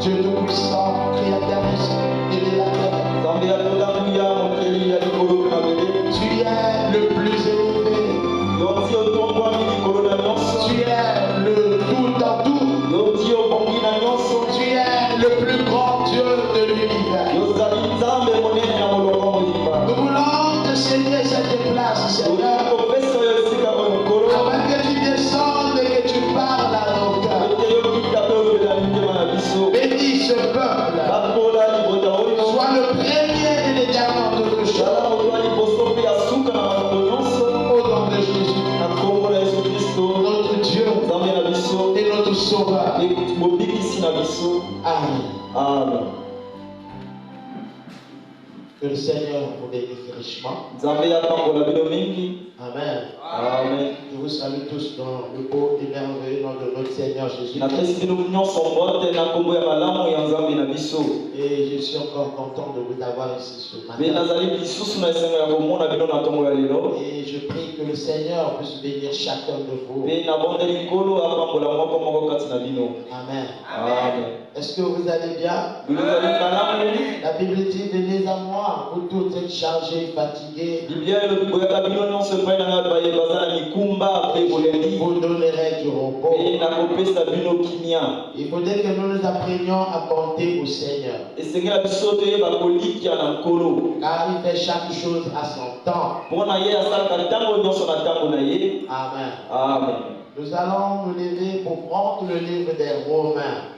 Dieu Tout-Puissant, Créateur des cieux et de la terre. Tu es le plus élevé. Tu es le tout en tout. Tu es le plus grand Dieu de l'univers. Nous voulons te céder cette place, Seigneur, afin que tu descendes et que tu parles à nos cœurs. Bénis ce peuple. Sois le premier et le dernier en toutes choses. Au nom de Jésus, notre Dieu et notre Sauveur. Amen. Amen. Que le Seigneur vous bénisse richement. Amen. Amen. Je vous salue tous dans le beau et merveilleux nom de notre Seigneur Jésus. Et je suis encore content de vous avoir ici ce matin. Et je prie que le Seigneur puisse bénir chacun de vous. Amen. Amen. Est-ce que vous allez bien? La Bible dit, venez à moi, vous tous êtes chargés, fatigués. Je vous donnerai du repos. Il faudrait que nous nous apprenions à compter au Seigneur. Car il fait chaque chose à son temps. Amen. Amen. Nous allons nous lever pour prendre le livre des Romains.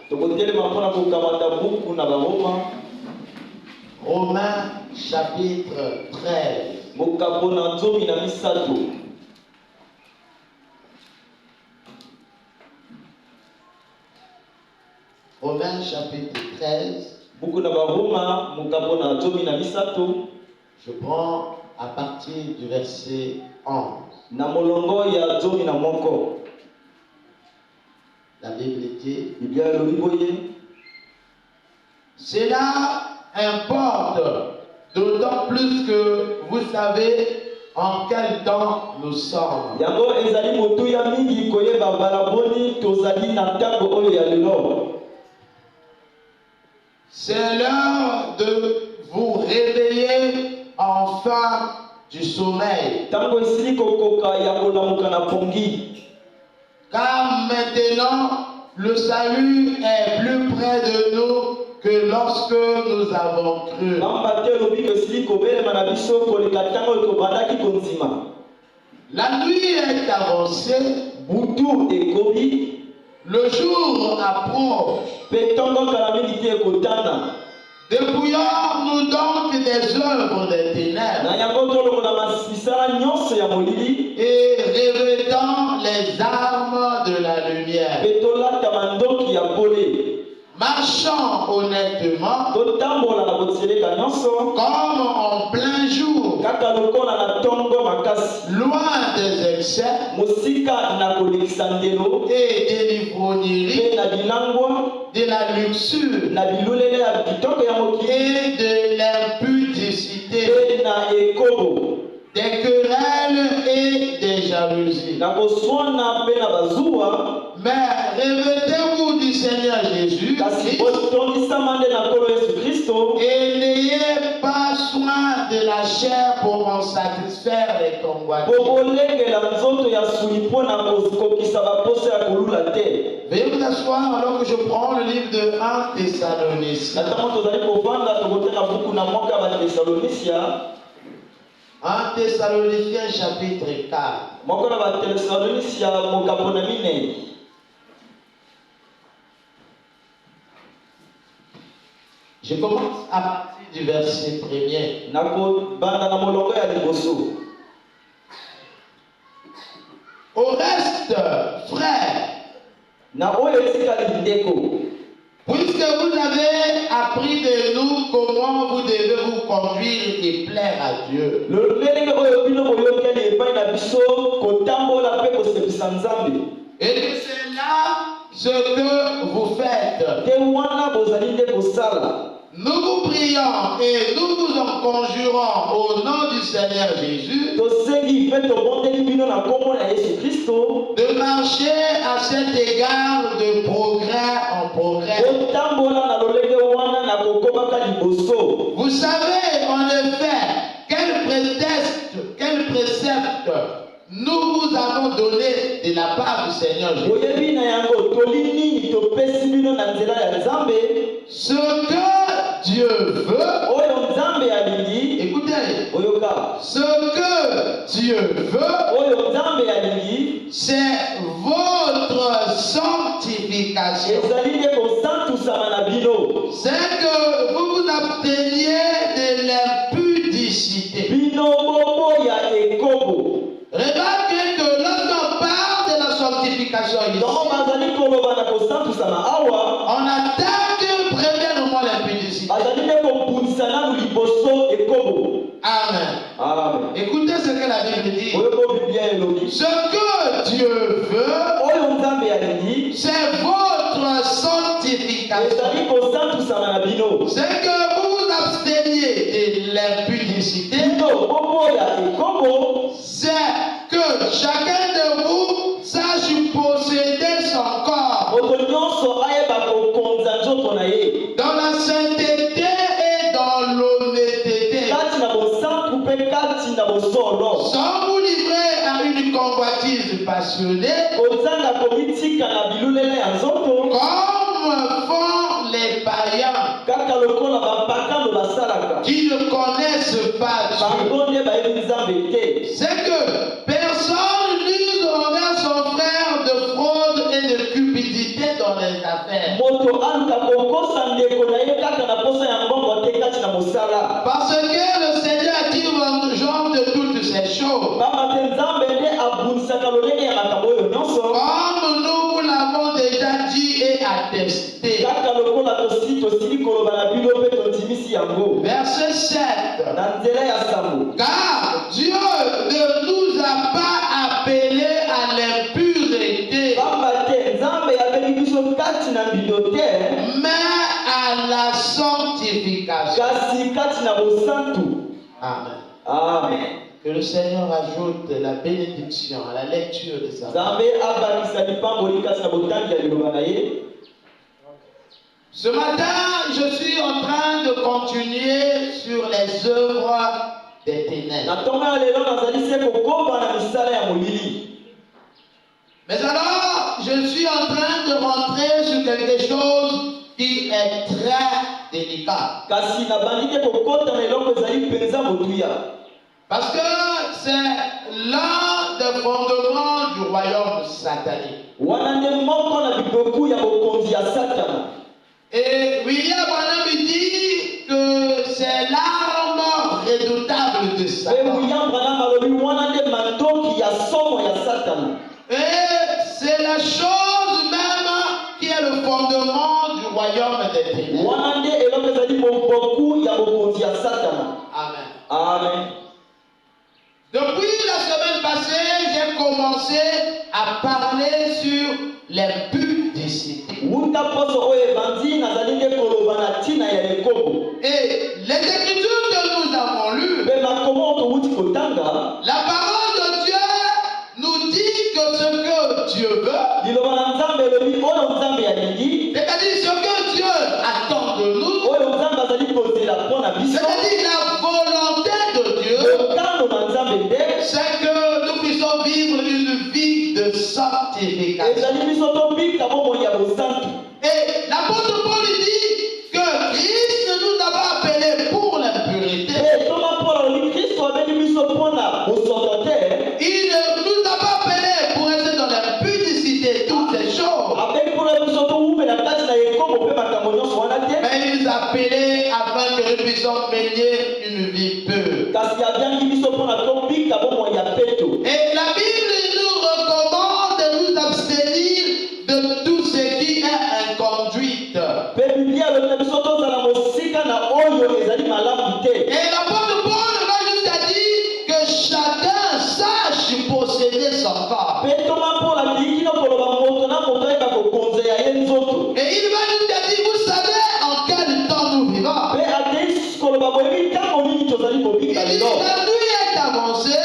Romains chapitre 13. Romains chapitre 13. Je prends à partir du verset 11. La Bible dit, cela importe, d'autant plus que vous savez en quel temps nous sommes. C'est l'heure de vous réveiller enfin du sommeil. Car maintenant, le salut est plus près de nous que lorsque nous avons cru. La nuit est avancée, le jour approche. Dépouillons-nous donc des œuvres des ténèbres et revêtons les armes de la lumière. Marchons honnêtement comme en plein jour, loin des excès et des l'ivrognerie, de la luxure et de l'impudicité, des querelles et des jalousies. Mais revêtez-vous du Seigneur Jésus et n'ayez pas soin de la chair pour en satisfaire les convoitises. Veuillez vous asseoir alors que je prends le livre de 1 Thessaloniciens. 1 Thessaloniciens chapitre 4. Je commence à partir du verset 1er. Au reste, frères, puisque vous avez appris de nous comment vous devez vous conduire et plaire à Dieu, et que c'est là ce que vous faites, nous vous prions et nous vous en conjurons au nom du Seigneur Jésus de marcher à cet égard de progrès en progrès, Vous savez en effet quel précepte nous vous avons donné de la part du Seigneur Jésus. Ce que Dieu veut, écoutez, ce que Dieu veut, c'est votre sanctification. C'est que vous vous absteniez de l'impudicité. Remarquez que lorsqu'on parle de la sanctification ici, on attaque premièrement l'impudicité. Amen. Écoutez ce que la Bible dit. Ce que Dieu veut, c'est votre sanctification. C'est que vous vous absteniez de l'impudicité. C'est que chacun de vous sache posséder son corps dans la sainteté et dans l'honnêteté, sans vous livrer à une convoitise passionnée, comme font les païens qui ne connaissent pas Dieu. C'est que personne n'use envers son frère de fraude et de cupidité dans les affaires. Parce que le Seigneur attire l'enjeu de toutes ces choses. Comme nous vous l'avons déjà dit et attesté. Verset 7. Car Dieu ne nous a pas appelés à l'impureté, mais à la sanctification. Amen. Amen. Que le Seigneur ajoute la bénédiction à la lecture de sa parole. Ce matin, je suis en train de continuer sur les œuvres des ténèbres. Mais alors, je suis en train de rentrer sur quelque chose qui est très délicat. Parce que c'est l'un des fondements du royaume satanique. Et William Branham dit que c'est l'arme redoutable de Satan. Et c'est la chose même qui est le fondement du royaume des ténèbres. Amen. Amen. Depuis la semaine passée, j'ai commencé à parler sur l'impudicité. Et les écritures que nous avons lues, la parole de Dieu nous dit que ce que Dieu veut, c'est-à-dire ce que Dieu attend de nous, c'est-à-dire la volonté de Dieu, c'est que nous puissions vivre une vie de sanctification. Et l'apôtre Paul dit que Christ nous a pas appelés pour l'impureté. Il ne nous a pas appelés pour être dans l'impudicité, toutes ces choses. Mais il nous a appelés afin que nous puissions mener une vie pure. Et la Bible nous recommande de nous abstenir de tout ce qui est inconduite. Et l'apôtre Paul va juste dire que chacun sache posséder son corps. Et il va nous dire, vous savez en quel temps nous vivons. Il dit, la nuit est avancée,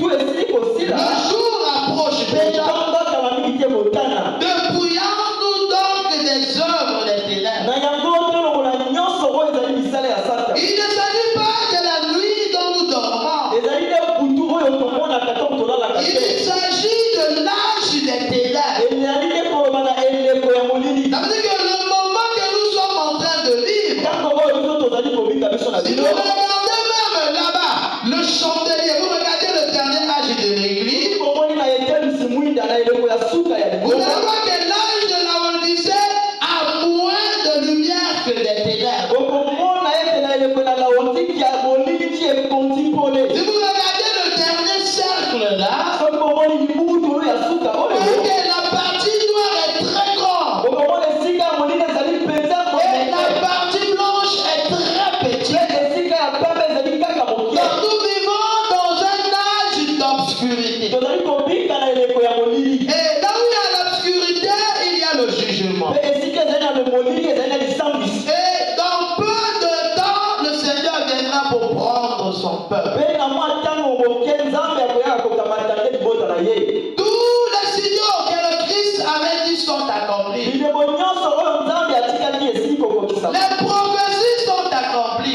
le jour approche déjà. Dépouillons-nous donc des œuvres des ténèbres dans peu de temps, le Seigneur viendra pour prendre son peuple. Tous les signaux que le Christ avait dit sont accomplis. Les prophéties sont accomplies. Et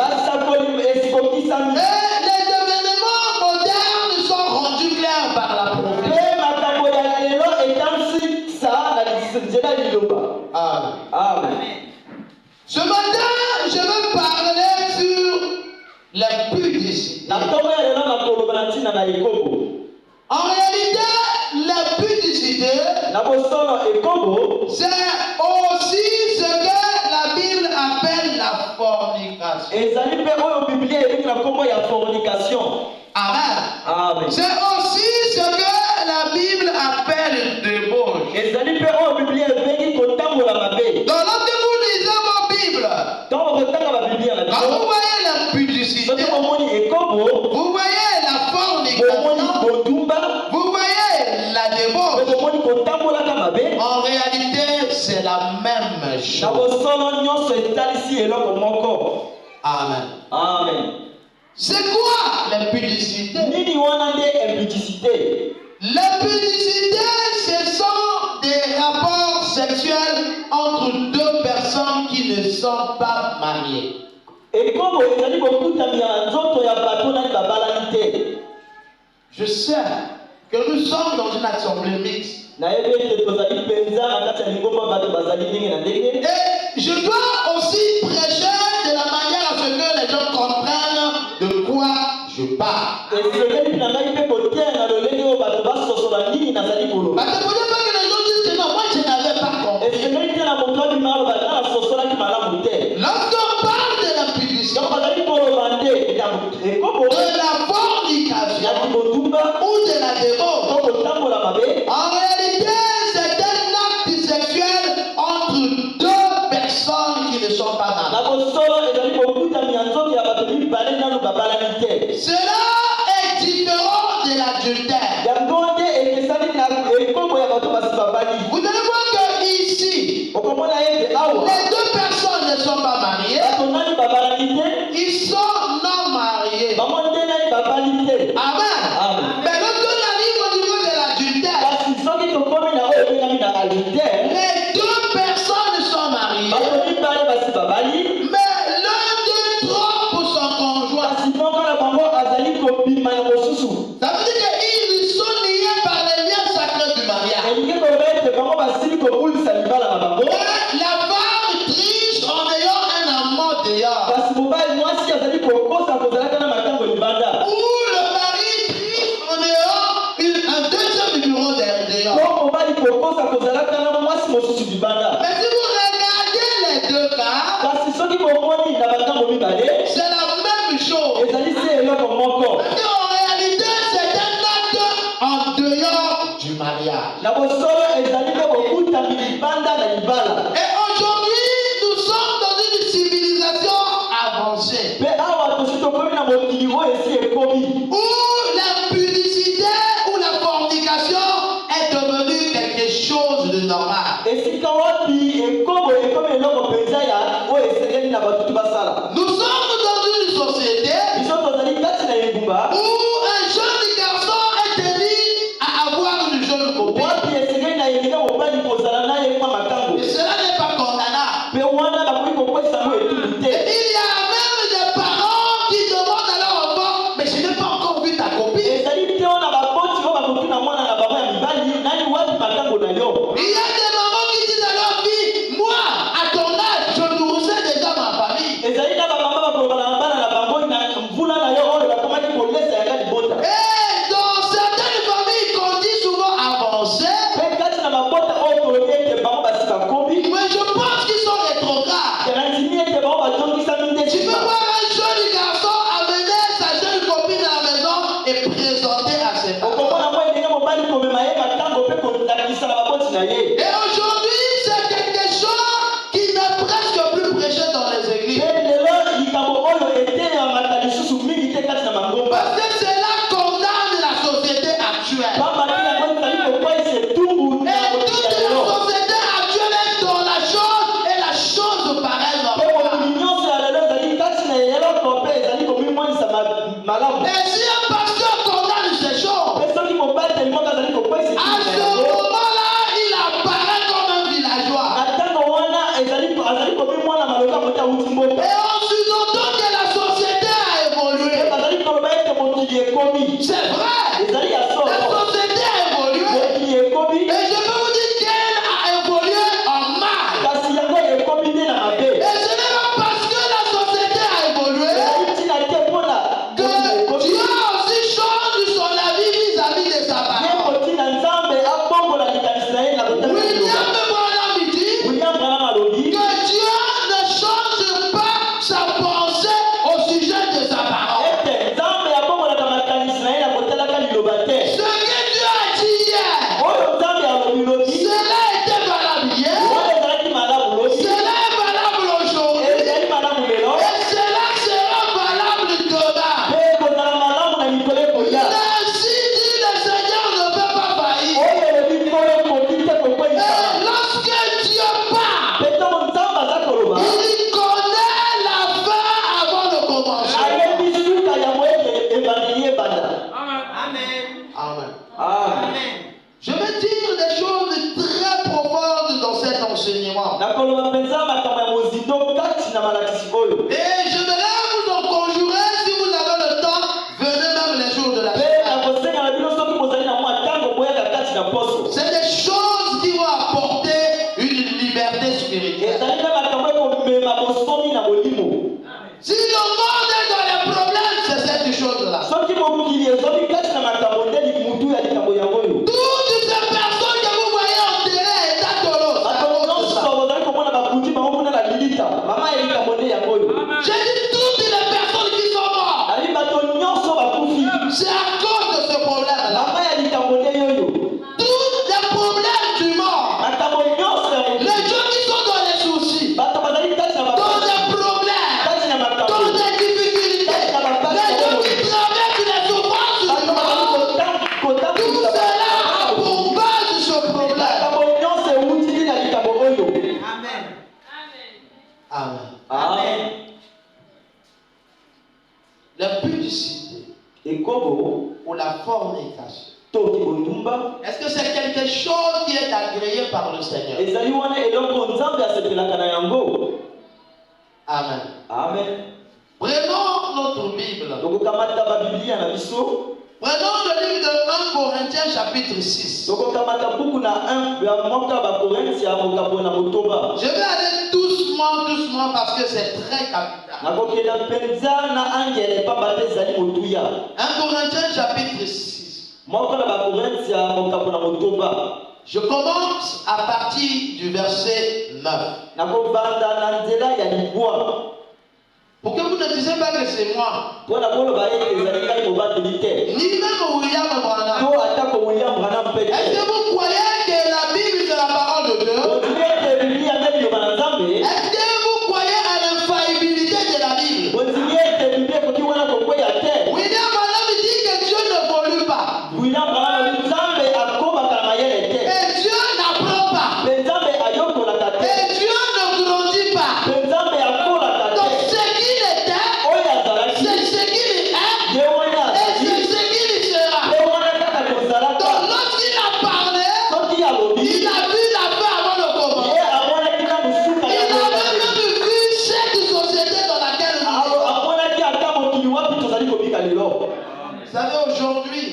les événements modernes sont rendus clairs par la prophétie. Amen. Ce matin, je veux parler sur la pudicité. En réalité, la pudicité, c'est aussi ce que la Bible appelle la fornication. Amen. C'est aussi ce que la Bible appelle une débauche. Dans l'autre vous lisez vos Bibles, quand vous voyez la pudicité, vous voyez la fornication, vous voyez la débauche. En réalité, c'est la même chose. Amen. C'est quoi l'impudicité? L'impudicité, ce sont des rapports sexuels entre deux personnes qui ne sont pas mariées. Je sais que nous sommes dans une assemblée mixte. Et je dois aussi prêcher de la manière à ce que les gens comprennent de quoi je parle. Parce que vous ne voulez pas que les gens disent que non, moi je n'avais pas compris. Lorsqu'on parle de la publicité, de la fornication ou de la débauche, en réalité c'est un acte sexuel entre deux personnes qui ne sont pas mariées. Cela est différent de l'adultère. Vous allez voir que ici, les deux personnes ne sont pas mariées, ils sont non mariés. Amen. Mais lorsqu'on arrive au niveau de l'adultère, les deux personnes sont mariées, mais l'un d'eux trompe son conjoint. Ça veut dire qu'ils sont liés par les liens sacrés du mariage. La femme triche en ayant un amour dehors. Ou le mari triche en ayant un deuxième numéro dehors. Mais si vous regardez les deux cas, c'est la même chose. Parce qu'en réalité, c'est un acte en dehors du mariage. Et aujourd'hui, nous sommes dans une civilisation avancée où la publicité ou la fornication est devenue quelque chose de normal. Nous sommes dans une société où un jeune garçon est tenu à avoir une jeune copine. Et cela n'est pas condamnable. Et il y a même des parents qui demandent à leur enfant, mais je n'ai pas encore vu ta copine. Il y a des mamans qui disent à leur fille, moi, à ton âge, je nourrissais déjà ma famille. Et dans certaines familles qu'on dit souvent avancées, mais je pense qu'ils sont rétrogrades. on sous-entend que la société a évolué. C'est vrai. La société a évolué. Et je peux vous dire qu'elle a évolué en mal. Et ce n'est pas parce que la société a évolué que Dieu a aussi changé son avis vis-à-vis de sa parole. William Branham dit que Dieu ne change pas sa pensée au sujet de sa parole. Ce que Dieu a dit hier, cela était valable hier, cela est valable aujourd'hui, et cela sera valable demain. Ainsi dit le Seigneur ne peut pas faillir. Et lorsque Dieu parle, il connaît la fin avant le commencement. Amen. Je vais dire des choses très profondes dans cet enseignement. Et j'aimerais vous en conjurer, si vous avez le temps, venez même les jours de la semaine. C'est des choses qui vont apporter une liberté spirituelle. Si le monde est dans les problèmes, c'est cette chose-là. Toutes ces personnes que vous voyez en télé, état tolos, j'ai dit toutes les personnes qui sont mortes, c'est à cause de ce problème-là. Tous les problèmes du monde, les gens qui sont dans les soucis, dans des problèmes, dans des difficultés, les gens qui traversent les souffrances du monde, tout cela a pour base ce problème. Amen. L'impudicité ou la fornication, est-ce que c'est quelque chose qui est agréé par le Seigneur? Amen. Prenons notre Bible. Prenons le livre de 1 Corinthiens chapitre 6. Je vais aller doucement parce que c'est très capital. 1 Corinthiens chapitre 6. Je commence à partir du verset 9. Pour que vous ne disiez pas que c'est moi. Ni même William Branham. Est-ce que vous croyez que la Bible c'est la parole de Dieu? Est-ce que vous croyez à l'infaillibilité de la Bible? William Branham dit que Dieu ne volue pas. Et Dieu n'apprend pas. Et Dieu ne grandit pas. Donc ce qu'il était, c'est ce qu'il est, et c'est ce qu'il sera. Donc lorsqu'il a parlé, il a vu la fin avant le commencement. Il a même vu cette société dans laquelle nous vivons. Vous savez, aujourd'hui,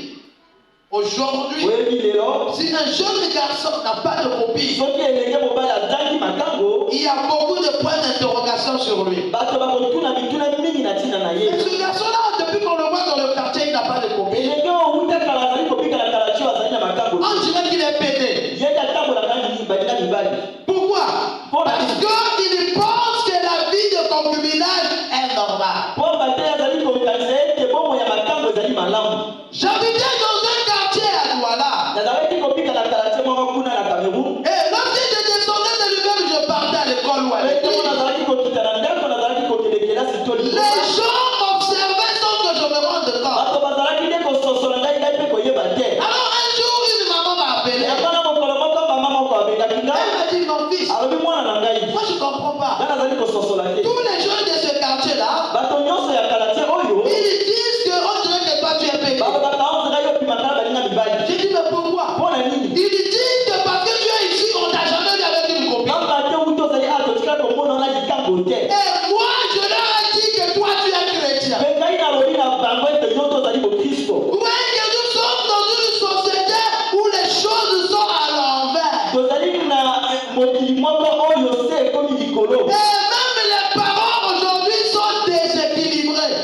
si un jeune garçon n'a pas de copie, il y a beaucoup de points d'interrogation sur lui. Et ce garçon-là, depuis qu'on le voit dans le quartier, il n'a pas de copie. On dirait qu'il est pété. Pourquoi? Parce qu'il pense que la vie de concubinage est normale. J'habitais dans un quartier à Douala. Et lorsque je descendais de l'hiver, je partais à l'école ou à l'église. Les gens m'observaient sans que je me rende compte. Alors un jour, une maman m'a appelé. Elle m'a dit, mon fils, moi je ne comprends pas. Tous les jeunes de ce quartier-là, ils disent qu'on dirait que toi tu es pété. J'ai dit, mais pourquoi? Ils disent que parce que tu es ici, on t'a jamais vu avec une copine. Et même les parents aujourd'hui sont déséquilibrés.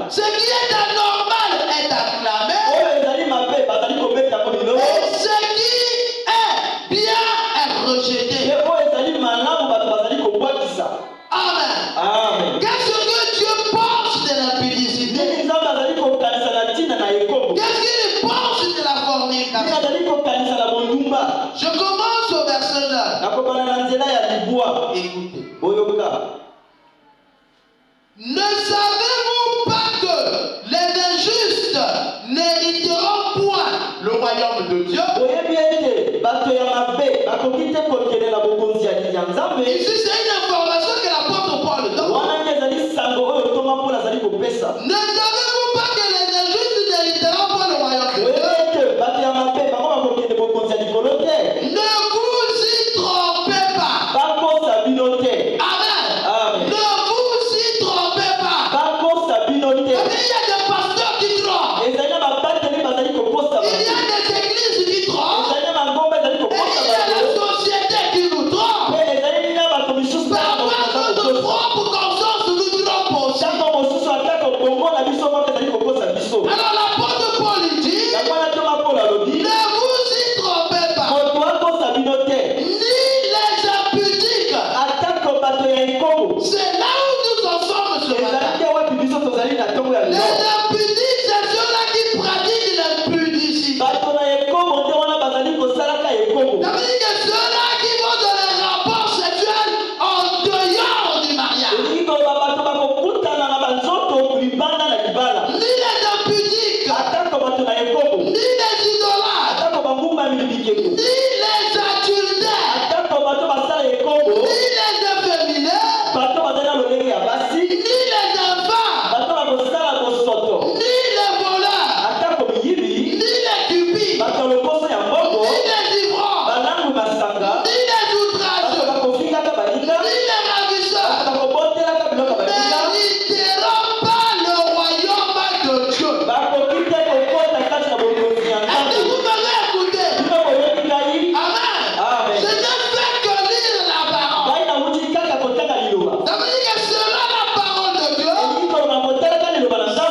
Ce qui est anormal est acclamé. Et ce qui est bien est rejeté. Amen. Qu'est-ce que Dieu pense de l'impudicité? Qu'est-ce qu'il pense de la fornication? Je commence au verset 9. Écoutez. Ne savez-vous pas que les injustes n'hériteront point le royaume de Dieu? Ici, c'est une information que l'apôtre Paul donne. Ne savez-vous pas que les injustes n'hériteront point le royaume de Dieu? Ne vous y trompez pas. Amen. Ne vous y trompez pas. Il y a des pasteurs qui trompent. Il y a des églises qui trompent. Et il y a la société qui nous trompe. Parfois, notre propre conscience nous trompe aussi. Alors l'apôtre Paul dit, ne vous y trompez pas. Ni les impudiques. C'est là où nous en sommes ce matin. Les impudiques, c'est ceux-là qui pratiquent l'impudicité. Ça veut dire que ceux-là qui vont dans les rapports sexuels en dehors du mariage. Ni les impudiques, ni les idolâtres, ni les adultères, ni les efféminés, ni les enfants, ni les voleurs, ni les cupides, ni les ivrognes, ni les outrageux, ni les ravisseurs n'hériteront pas le royaume de Dieu. Est-ce que vous m'avez écouté? Amen. Je ne fais que lire la parole. Ça veut dire que selon la parole de Dieu,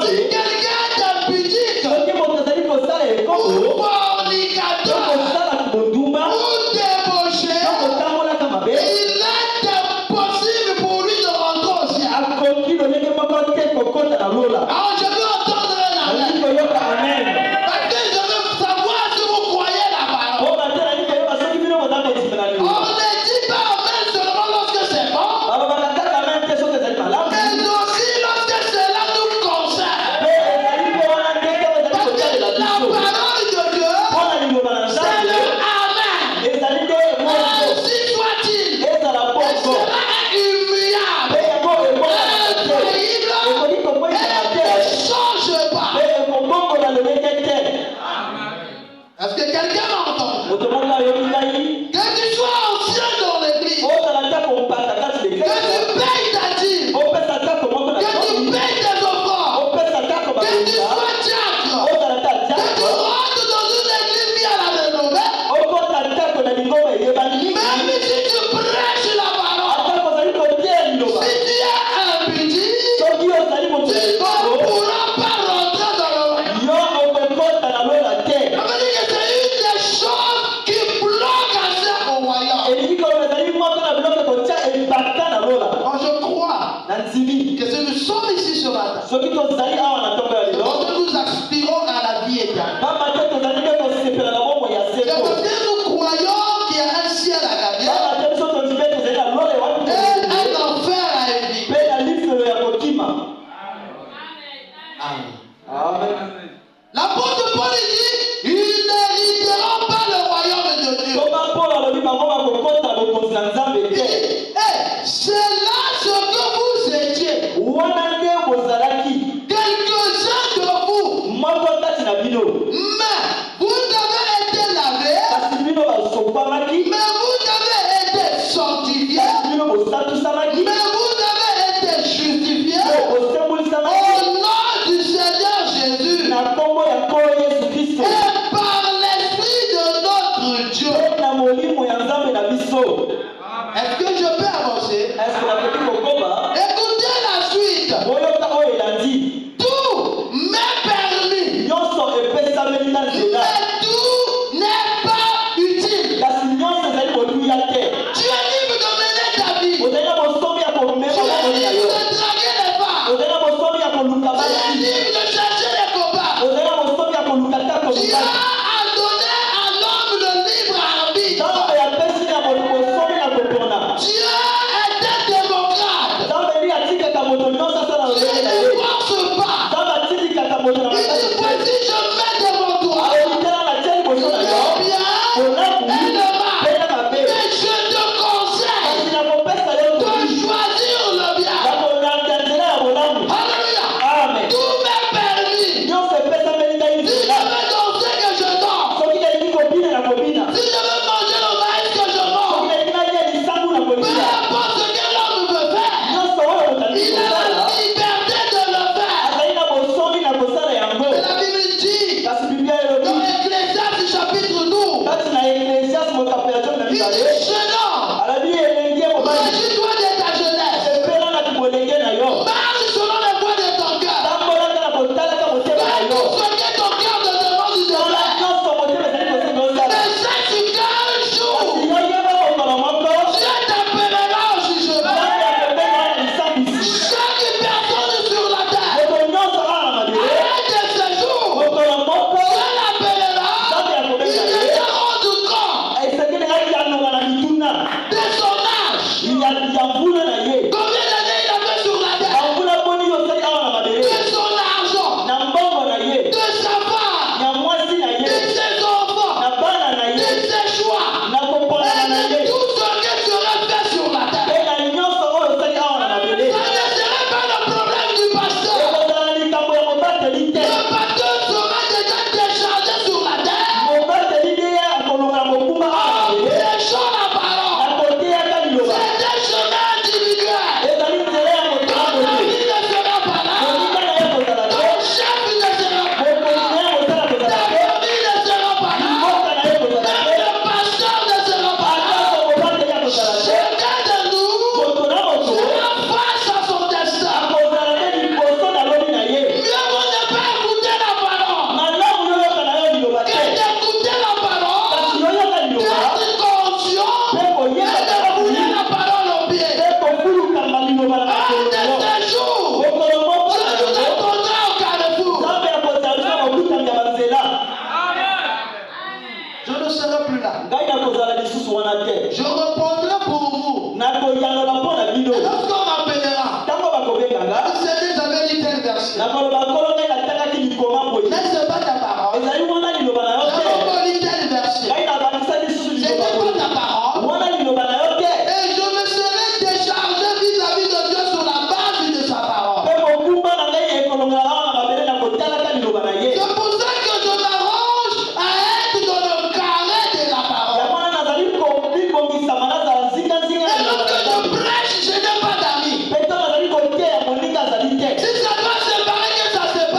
si quelqu'un est impudique, ou fornicateur, ou débauché, il est impossible pour lui de rentrer au ciel. Alors je veux entendre un amen. Parce que je veux savoir si vous croyez la parole. On ne dit pas amen seulement lorsque c'est bon, mais aussi lorsque cela nous concerne. Parce que la parole de Dieu, c'est le amen. Ainsi soit-il. Et cela est immuable, infaillible, et ne change pas. Est-ce que quelqu'un m'entend? Que tu sois ancien dans l'église, que tu payes ta dîme, que tu payes tes offrandes, que tu sois diacre, que tu rentres dans une église qui a la renommée, même si tu prêches la parole, si tu es impudique, tu ne pourras pas rentrer dans le royaume. Ça veut dire que c'est une des choses qui bloque accès au royaume. Alors je crois que si nous sommes ici ce matin, c'est parce que nous aspirons à la vie éternelle. C'est parce que nous croyons qu'il y a un ciel à gagner et un enfer à éviter. Amen. L'apôtre Paul dit, ils n'hériteront pas le royaume de Dieu. Il dit, c'est là ce que vous étiez. Quelques-uns de vous, mais vous avez été lavés, mais vous avez été sanctifiés, mais vous avez été justifiés au nom du Seigneur Jésus et par l'Esprit de notre Dieu. Est-ce que je peux avancer? Écoutez la suite. Tout m'est permis. Mais tout n'est pas utile. Tu es libre de mener ta vie. Tu es libre de draguer les femmes. Tu es libre de chercher les copains. Dieu a donné à l'homme le libre arbitre. Dieu est un démocrate. Il ne force pas. Il dit, voici, je mets devant toi le bien et le mal. Mais je te conseille de choisir le bien. Alléluia. Tout m'est permis. Si je veux danser, que je danse. Si je veux manger le maïs, que je mange. Peu importe ce que l'homme veut faire, il a la liberté de le faire. Mais la Bible dit dans Ecclésiaste chapitre 12, il dit jeune homme, réjouis-toi de ta jeunesse. Marche selon les voies de ton cœur. Fais tout ce que ton cœur te demande de faire. Mais sache qu'un jour, Dieu t'appellera au jugement. Chaque personne sur la terre, à un de ces jours, Dieu l'appellera. Il viendra rendre compte de son âge. Combien d'années il a fait sur la terre? De son argent, de sa femme, de ses enfants, de ses choix, et de tout ce que sera fait sur la terre. Ça ne serait pas le problème du pasteur. Le pasteur sera déjà déchargé sur la terre. Prêchons la parole. C'est des chemins individuels. Ton ami ne sera pas là. Ton chef ne sera pas là. Ta famille ne sera pas là. Même le pasteur ne sera pas là. Chacun de nous sera face à son destin. Mieux vaut ne pas écouter la parole que d'écouter la parole, d'être conscient et de fouler la parole au pied. Un de ces jours, Dieu nous attendra au carrefour. Je ne serai plus là. Je répondrai pour vous. Lorsqu'on m'appellera, le Seigneur, j'avais lu tel verset. N'est-ce pas ta parole? J'avais encore lu tel verset. C'était pas ta parole. Et je me serai déchargé vis-à-vis de Dieu sur la base de sa parole. C'est pour ça que je m'arrange à être dans le carré de la parole. Et lorsque je prêche, je n'ai pas d'amis. Si ça doit séparer, que ça sépare.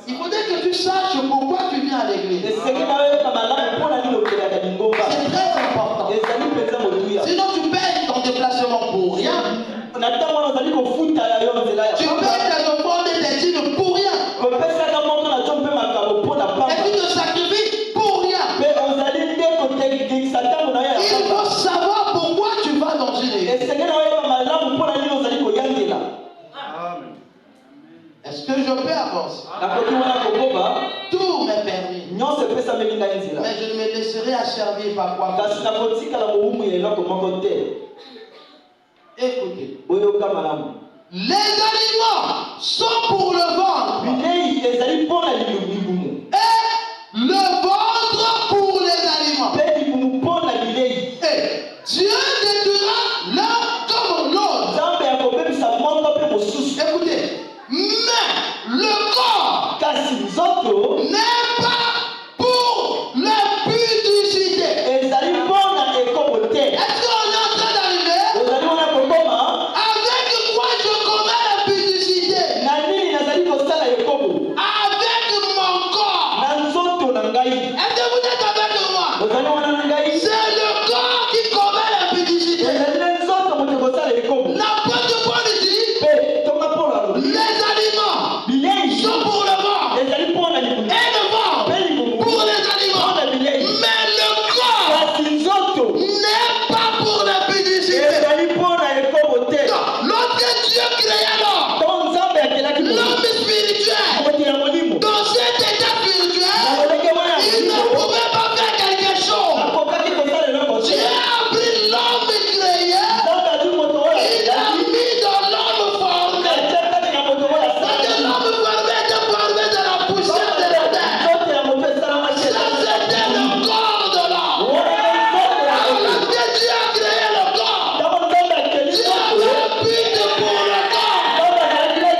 Il faudrait que tu saches pourquoi tu viens à l'église. C'est très important. Sinon tu payes ton déplacement pour rien. Tu payes tes offrandes et tes dîmes pour rien. Et tu te sacrifies pour rien. Il faut savoir pourquoi tu vas dans une église. Est-ce que je peux avancer? Tout m'est permis. Mais je ne me laisserai asservir par quoi. Écoutez. Les aliments sont pour le ventre. Et le ventre pour les aliments. Et Dieu détruira l'un comme l'autre. Écoutez. Mais le corps n'est pas pour la pudicité. Est-ce qu'on est en train d'arriver? Avec quoi je commets la pudicité? Avec mon corps. Est-ce que vous êtes avec moi? C'est le corps qui commet la pudicité. N'importe quoi le dit. Les aliments sont pour le ventre. Et le ventre pour les aliments. Mais le corps n'est pas pour la pudicité. Lorsque Dieu créa l'homme spirituel, dans cet état spirituel, il ne pouvait pas faire quelque chose. Dieu a pris l'homme créé, il a mis dans l'homme formé. L'homme formé était formé de la poussière de la terre. Ça, c'était le corps de l'homme. Lorsque Dieu a créé le corps, Dieu a fait un but pour le corps. Dieu a créé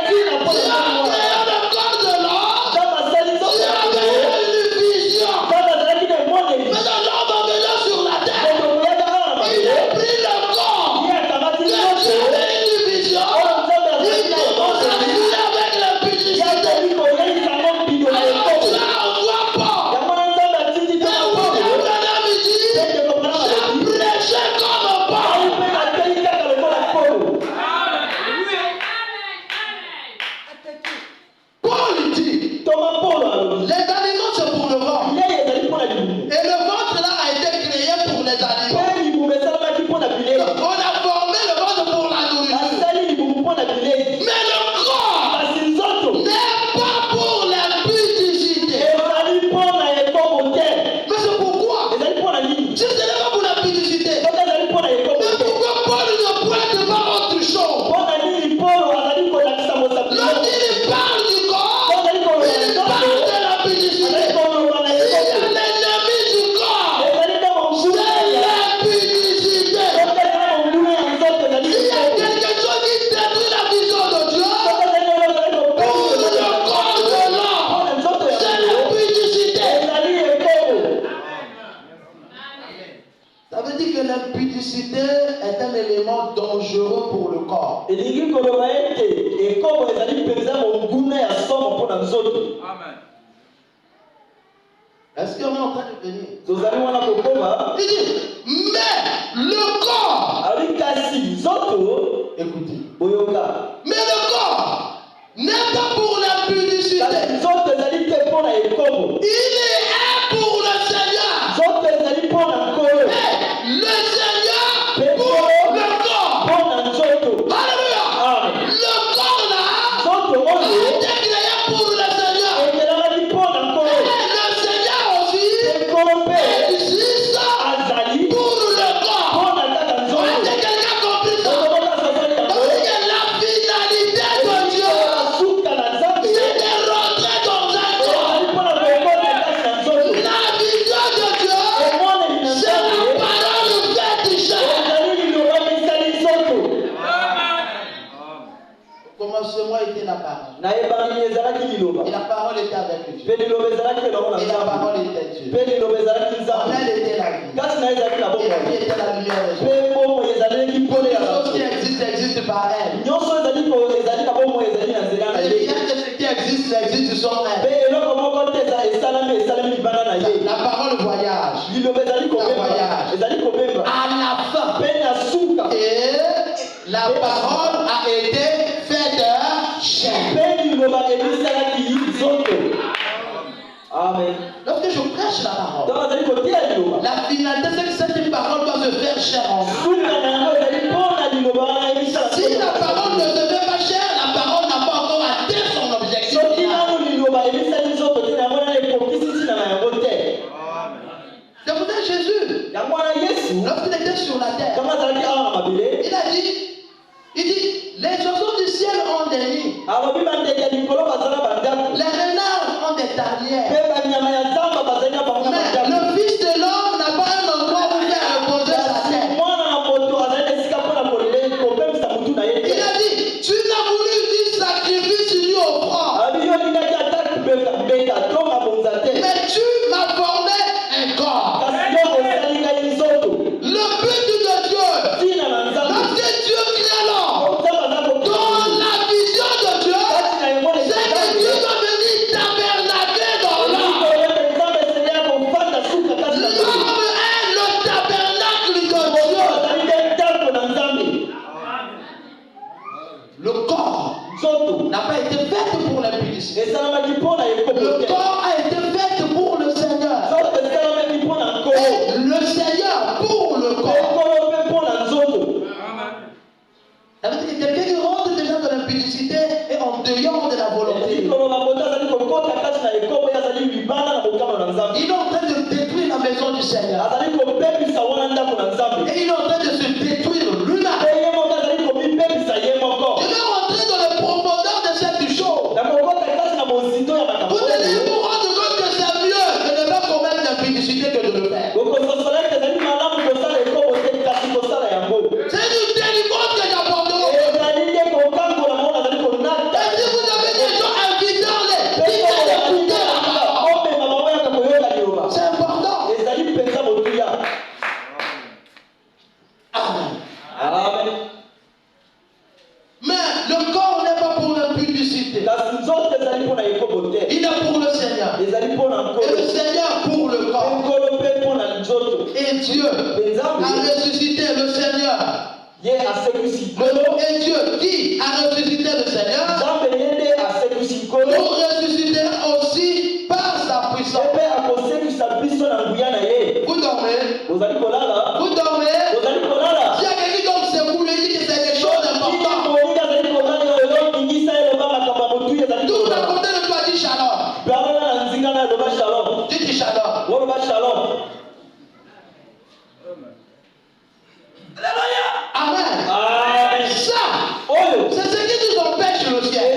le corps de l'homme. Dieu a fait une vision. Maintenant, l'homme a venu sur la terre. Il a pris le corps. Dieu avait une vision. Il commence à vivre avec la publicité. Alors ça, on voit pas. Mais Abraham dit, j'ai prêché comme Paul. Paul dit, les aliments c'est pour le ventre. Et le ventre là a été créé pour les aliments. On a formé le ventre pour la nourriture. Mais le corps n'est pas pour la pudicité. Mais c'est pourquoi? Si ce n'est pas pour la pudicité, mais pourquoi Paul ne pointe pas autre chose? Lorsqu'il parle du corps, il parle de la pudicité. Il y a l'ennemi du corps, c'est la pudicité. Il y a quelque chose qui détruit la vision de Dieu pour le corps de l'homme, c'est la pudicité. Ça veut dire que l'impudicité est un élément dangereux pour le corps. Est-ce qu'on est en train de venir? Il dit, mais le corps, écoutez, mais le corps n'est pas pour la publicité. Il est pour le Seigneur. Le Seigneur pour le corps. Alléluia. Le corps là a été créé pour le Seigneur. Et le Seigneur aussi existe pour le corps. Est-ce que quelqu'un a compris ça? Parce que la finalité de Dieu, c'est de rentrer dans un corps. La vision de Dieu, c'est la parole faite chair. Au commencement était la parole. Et la parole était avec Dieu. Et la parole était Dieu. En elle était la vie. Et la vie était la lumière des gens. Toutes les choses qui existent par elle. Et rien de ce qui existe de son aide. La parole voyage. À la fin. Et la parole a été faite chair. Amen. Lorsque je prêche la parole, la finalité c'est que cette parole doit se faire chair en nous. Si la parole ne se fait pas chair, la parole n'a pas encore atteint son objectif. C'est pour ça Jésus, lorsqu'il était sur la terre, il dit, les oiseaux du ciel ont des nids, les renards ont des tanières, mais le Fils de l'homme n'a pas un endroit où faire reposer sa tête. Il a dit, tu n'as voulu du sacrifice ni offrande, mais tu m'as formé un corps. Le but de Dieu, lorsque Dieu crée l'homme, dans la vision de Dieu, c'est que Dieu doit venir tabernaquer dans l'homme. L'homme est le tabernacle de Dieu. Le corps n'a pas été fait pour la publicité. Le corps a été fait pour le Seigneur. Et le Seigneur pour le corps. Ça veut dire que quelqu'un qui rentre déjà dans la publicité est en dehors de la volonté. Il est en train de détruire la maison du Seigneur. Et il est en train de se détruire lui-même. Je vais rentrer dans les profondeurs de cette chose. Vous allez vous rendre compte que c'est mieux de ne pas commettre la publicité que de le faire. C'est une délivrance que j'apporterai. Et si vous avez des gens invitants-les, dites-les d'écouter la parole. C'est important. Amen. Mais le corps n'est pas pour la publicité. Il est pour le Seigneur. Et le Seigneur pour le corps. Et Dieu a ressuscité le Seigneur. Et Dieu qui a ressuscité le Seigneur pour ressusciter aussi par sa puissance. Vous dormez? Vous dormez? Si y a quelqu'un qui donc se boule, il dit que c'est quelque chose d'important. Tout à côté de toi dit shalom. Dis shalom. Alléluia. Amen. Ça, c'est ce qui nous empêche le ciel.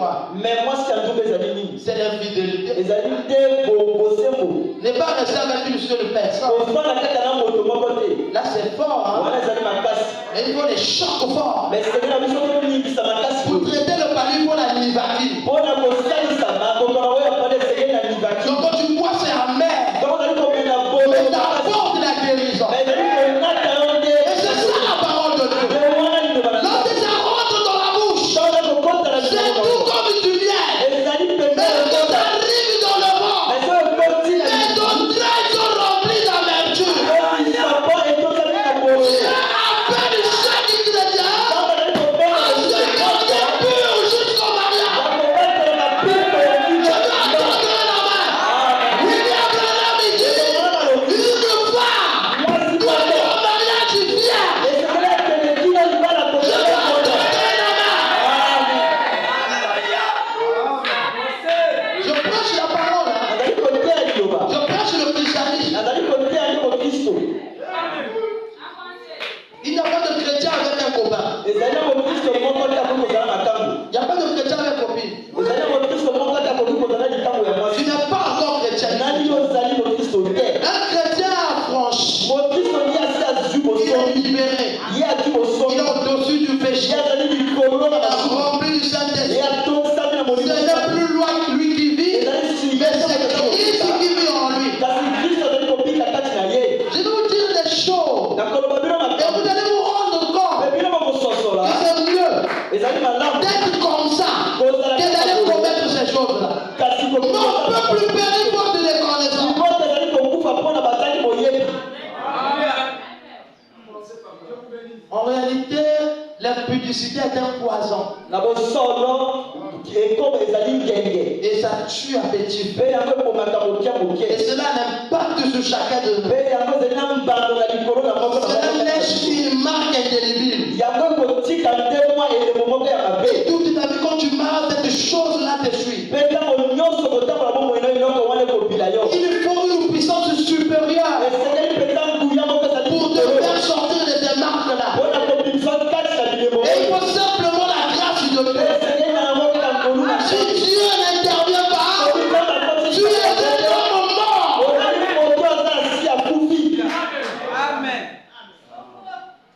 quoi? Mais moi, c'est un double examiné. C'est l'infidélité. Examiné pour Ne pas rester avec une seule personne. Là, c'est fort, hein? Mais il faut les chocs forts. Pour traiter le palu, il faut la nivaquine. Donc, quand tu bois, c'est amer. Mais t'apporte la guérison. Et c'est ça la parole de Dieu. Lorsque ça rentre dans la bouche, c'est tout comme du miel. Mais quand ça arrive dans le ventre, les entrailles sont remplies d'amertume. C'est à peine chaque chrétien, à ce qu'on est pur jusqu'au mariage. Je dois attendre la main. William Branham dit, une femme doit être au mariage fière. Je dois attendre la main. Je prêche la parole. Je prêche le christianisme. Il n'y a pas de chrétien avec un copain. Il n'y a pas de chrétien avec copine. Tu n'es pas encore chrétien. Un chrétien affranchi. Il est libéré. Il est au-dessus du péché. Rempli du Saint-Esprit. Ce n'est plus lui qui vit, mais c'est Christ qui vit en lui. Je vais vous dire des choses. Et vous allez vous rendre compte que c'est mieux d'être comme ça que d'aller commettre ces choses-là. On ne peut plus périr faute de reconnaissance. En réalité, l'impudicité est un poison. Et ça tue à petit feu. Et cela n'impacte sur chacun de nous. Cela laisse une marque indélébile. Et toute ta vie, quand tu marres, cette chose-là te suit. Il faut une puissance supérieure pour te faire sortir de ces marques-là. Et il faut simplement la grâce de Dieu. Si Dieu n'intervient pas, tu es un homme mort.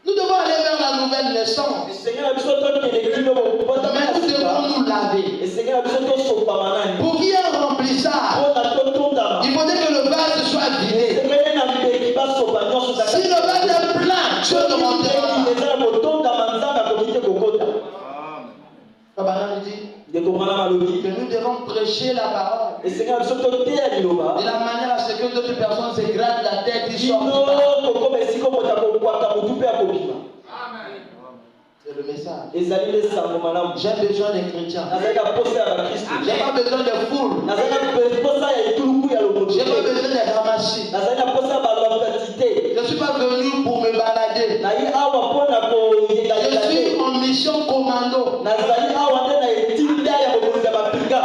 Nous devons aller vers la nouvelle naissance. Mais nous devons nous laver. Pour qu'il y ait un remplissage, il faudrait que le vase soit vidé. Si le vase est plein, Dieu demandera. Abraham dit que nous devons prêcher la parole de la manière à ce que d'autres personnes se grattent la tête et sortent. C'est le message. J'ai besoin des chrétiens. J'ai pas besoin de foules. J'ai pas besoin de ramasser. Je ne suis pas venu pour me balader. Je suis en mission commando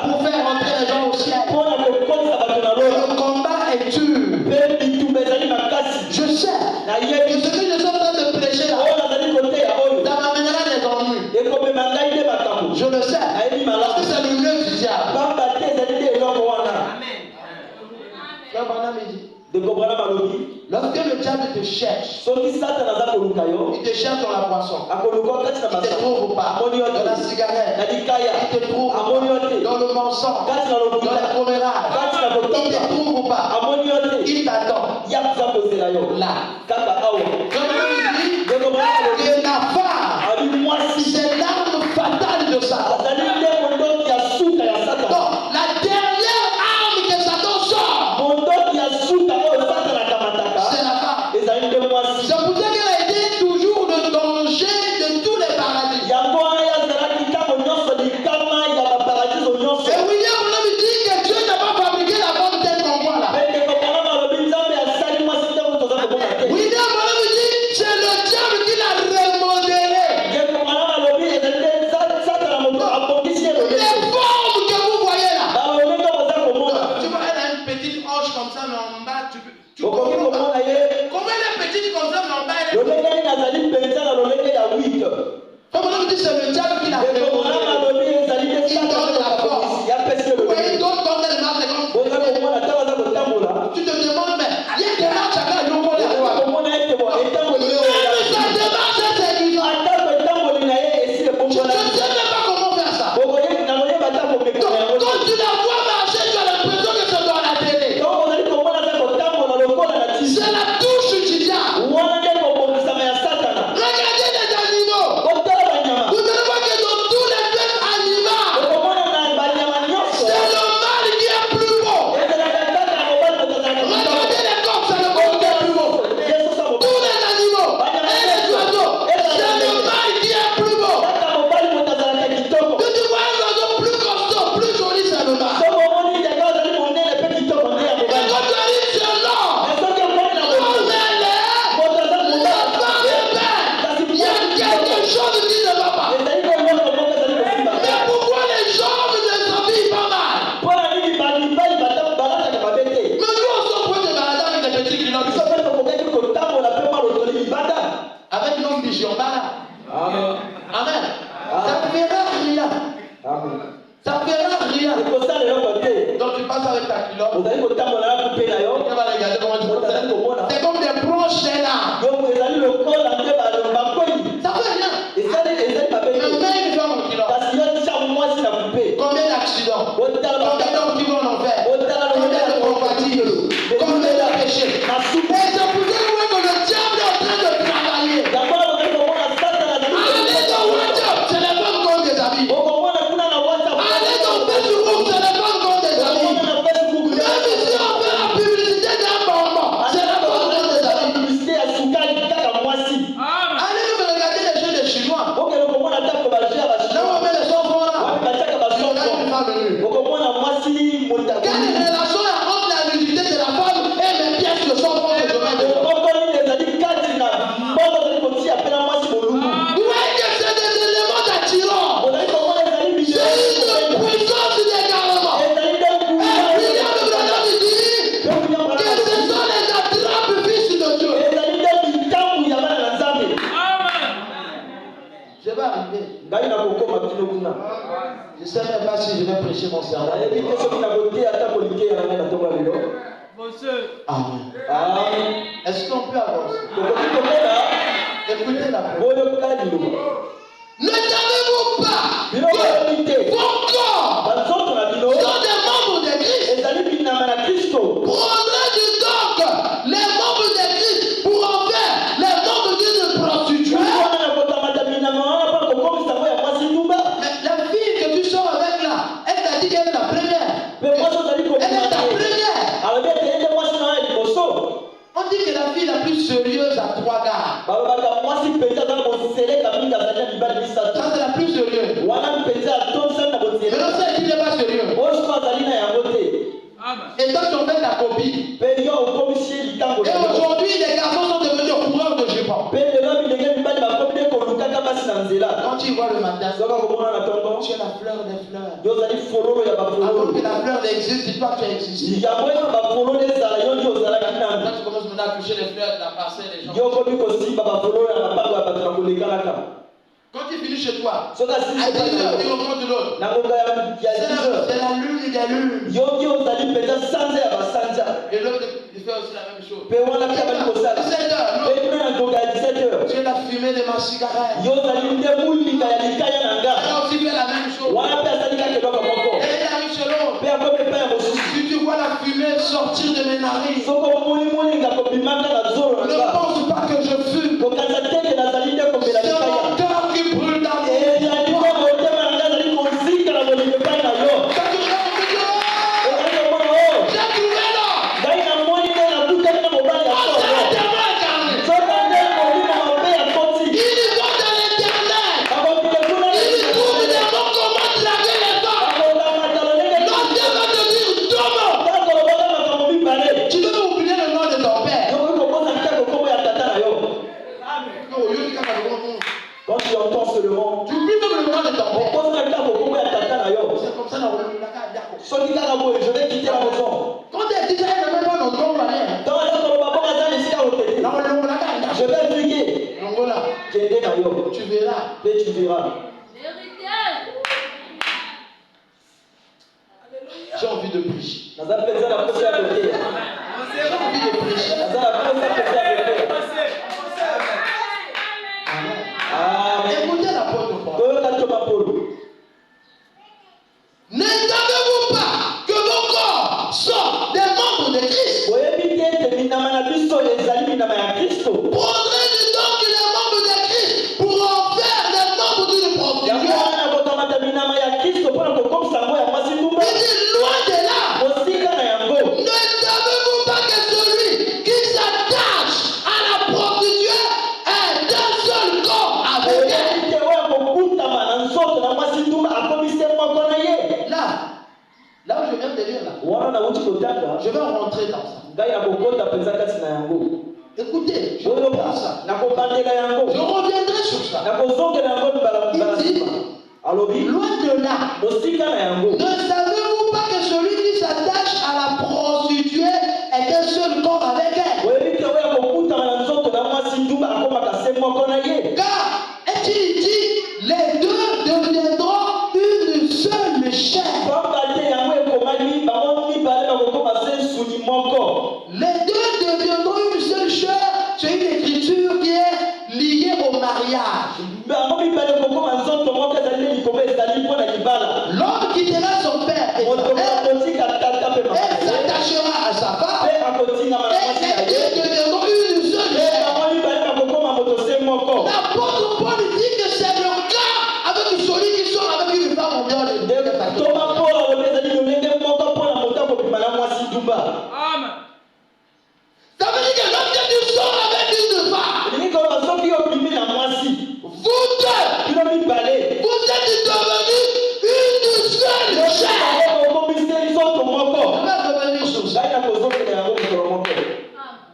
pour faire rentrer les gens au ciel. Le combat est dur. Je sais que ce que je suis en train de prêcher là, ça m'amènera des ennuis. Je le sais. Parce que c'est le mieux du diable. Lorsque le diable te cherche, il te cherche dans la boisson, il te trouve pas. Dans la cigarette, il te trouve pas. Dans le mensonge, dans la commérage, il te trouve pas. Il t'attend là. Que la femme, c'est l'arme fatale de Satan. Donc, la dernière arme que Satan sort, c'est la femme. C'est pour ça qu'elle a été toujours le danger de tous les paradis. Et William Branham dit que Dieu n'a pas fabriqué la femme telle qu'on voit là. Oui, la vois marcher, tu as l'impression que c'est dans la télé. C'est la touche du diable. Regardez les animaux. Vous allez voir que dans tous les peuples animaux, c'est le mâle qui est plus beau. Regardez les coqs, c'est le coq qui est plus beau. Tous les animaux et les oiseaux, c'est le mâle qui est plus beau. Tu vois un oiseau plus costaud, plus joli, c'est le mâle. Et quand tu arrives sur l'or, il y a quelque chose qui ne va pas. Mais pourquoi les gens ne s'habillent pas mal? Mais nous, on s'en fout de balader avec des petits clients. Avec nos bijoux, Amen. Amen. Ça ne fera rien. Ça ne fera rien. Donc tu passes avec ta culotte. Tu vas regarder comment tu fais. C'est comme des branches d'un arbre. Ça fait rien. Mais même une femme en culotte. Combien d'accidents? Combien d'hommes qui vont en enfer? Combien de compatibles? Combien de péchés? Et c'est pour ça que le diable est en train de travailler. Allez dans WhatsApp, c'est les femmes qui ont des habits. Allez dans Facebook, c'est les femmes qui ont des habits. Même ici, on fait la publicité d'un bonbon, c'est les femmes qui ont des habits. Allez me regarder les jeux des Chinois. Là où on met les enfants là, on a une femme nue. Quelle relation entre la nudité de la femme et mes pièces de son enfant que je mets dedans? Vous voyez que c'est des éléments d'attirant. C'est une puissance d'égarement. Et puis il y a le Branham qui dit que ce sont les attrapes fils de Dieu. Je vais arriver. Je ne sais même pas si je vais prêcher mon sermon. Amen. Est-ce qu'on peut avancer? Écoutez la parole. Ne savez-vous pas que vos corps sont des membres de Christ? Prendrez du donc les membres de Christ pour en faire les membres d'une prostituée. Mais la fille que tu sors avec là, elle t'a dit qu'elle est la première. Elle est ta première. On dit que la fille la plus sérieuse a 3 gars. Ça c'est la plus sérieuse. Mais non, c'est qui n'est pas sérieux. Et toi tu en fais ta copie. Et aujourd'hui les garçons sont devenus coureurs de jupons. Quand tu vois le matin, tu es la fleur des fleurs. Alors que la fleur existe, dis-toi que tu existes. Quand tu commences maintenant à toucher les fleurs de la parcelle des gens. Quand tu finis chez toi, à 10 heures, tu rencontres l'autre. C'est la lune des lunes. Et l'autre, il fait aussi la même chose. 17 heures, tu es la fumée de ma cigarette. Elle a aussi fait la même chose. Et elle arrive chez l'autre. Si tu vois la fumée sortir de mes narines, ne pense pas que je fume. C'est mon cœur qui brûle dans mon Je vais quitter la maison. Quand tu es dit ça, elle ne met pas dans ton palais. Je vais briller. Tu verras. Et tu verras. J'ai envie de prêcher. J'ai envie de prêcher. Écoutez l'apôtre Paul. Ne savez-vous pas Je vais rentrer dans ça. Écoutez, je reprends ça. Je reviendrai sur ça. Il dit, loin de là, ne savez-vous pas que celui qui s'attache à la prostituée est un seul corps avec elle? Car, est-il dit, les deux deviendront une seule chair. Les deux deviendront une seule chair. C'est une écriture qui est liée au mariage. L'homme quittera son père et s'attachera à sa femme. Et les deux deviendront une seule chair. L'apôtre Paul dit que c'est le cas avec celui qui sort avec une femme en dehors des deux. Amen. Ça veut dire que lorsque tu sors avec une femme, vous deux, vous êtes devenus une seule chair. On va devenir sur ça.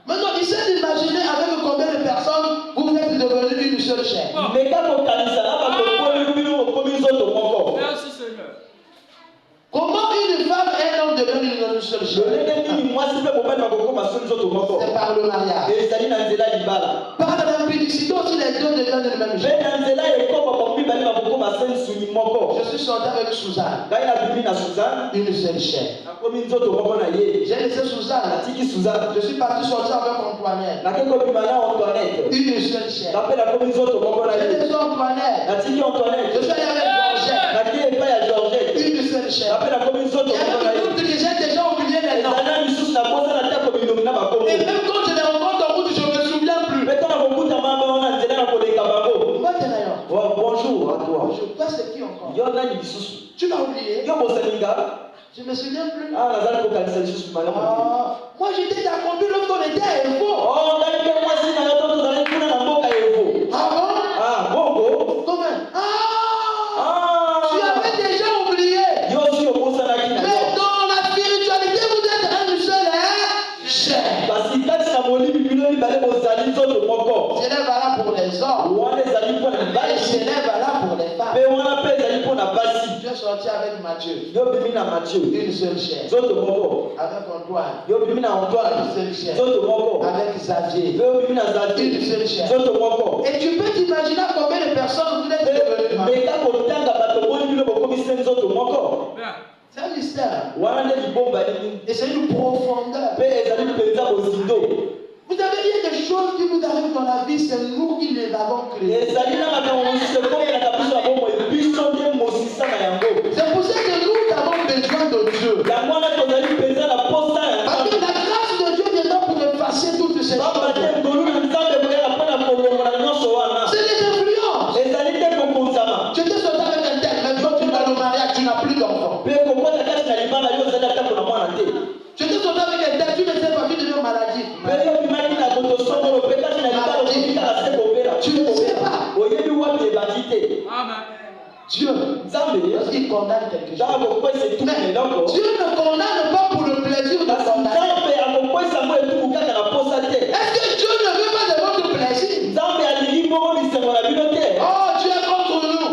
Maintenant, essayez d'imaginer avec combien de personnes vous êtes devenus une seule chair. Merci Seigneur. Comment une femme et un homme deviennent une seule chair? C'est par le mariage. Par l'impudicité aussi, les deux deviennent le même chair. Je suis sorti avec Suzanne. Une seule chair. J'ai laissé Suzanne. Je suis parti sortir avec Antoinette. Une seule chair. J'ai laissé Antoinette. Je suis allé avec Georgette. Une seule chair. Il y a même d'autres que j'ai déjà oublié les noms. Et même quand je les rencontre en route, je ne me souviens plus. Bonjour à toi. Bonjour. Toi, c'est qui encore? Tu m'as oublié? Je ne me souviens plus. Moi, j'étais accompli lorsqu'on était à Evo. Ah bon? Comment? Tu avais déjà oublié. Mais dans la spiritualité, vous êtes un seul chair. Ce n'est valable pour les hommes. Et ce n'est valable pour les femmes. Je suis sorti avec Mathieu. Une seule chair. Avec Antoine. Une seule chair. Avec Xavier. Une seule chair. Et tu peux t'imaginer combien de personnes vous êtes devenus. C'est un mystère. Et c'est une profondeur. Vous avez dit des choses qui vous arrivent dans la vie, c'est nous qui les avons créées. C'est pour ça que nous avons besoin de Dieu. Parce que la grâce de Dieu viendra pour effacer toutes ces choses. C'est les influences. Je te sorti avec un tel, mais toi tu vas au mariage, tu n'as plus d'enfant. Je te sorti avec un tel, tu ne sais pas, tu deviens maladie. Tu ne sais pas. Amen. Dieu, lorsqu'il condamne quelque chose. Mais Dieu ne condamne pas pour le plaisir de condamner. Est-ce que Dieu ne veut pas de votre plaisir? Oh, Dieu est contre nous.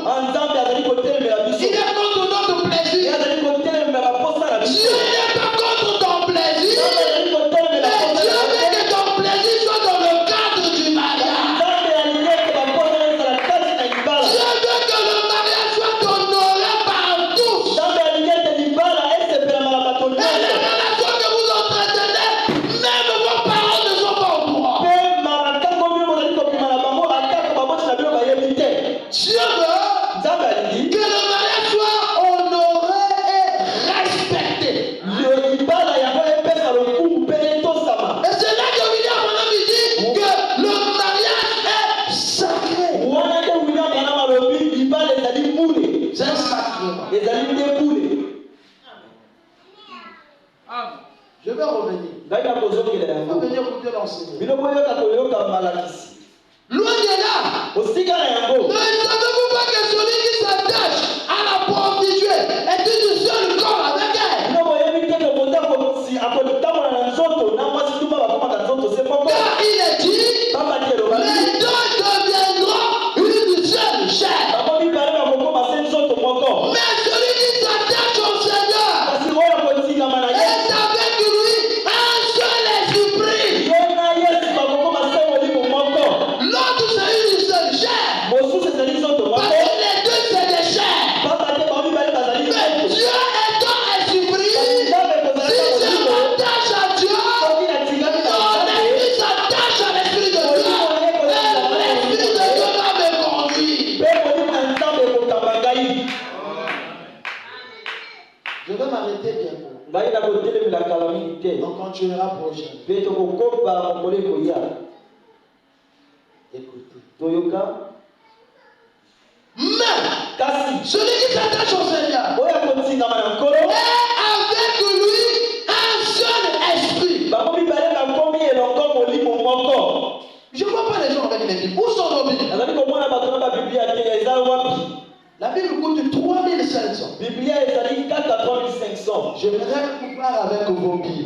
Il est contre notre plaisir. Dieu n'est pas contre ton plaisir. Mais Dieu veut que ton plaisir soit dans le cadre du mariage. Dieu veut que le mariage soit honoré par tous. Et les relations que vous entretenez, même vos parents ne sont pas au courant. Dieu veut que le mariage soit honoré et respecté. Et c'est là que William Branham dit que le mariage est sacré. C'est un sacrement. Amen. Je vais revenir. Je vais venir écouter l'enseignement. Loin de là, ne savez-vous pas que celui qui s'attache à la prostituée est une seule corps avec elle? On continuera prochain. Écoutez. Mais celui qui s'attache au Seigneur est avec lui un seul esprit. Je ne vois pas les gens avec les Bibles. Où sont nos Bibles? La Bible coûte 3500. J'aimerais pouvoir avec vos Bibles.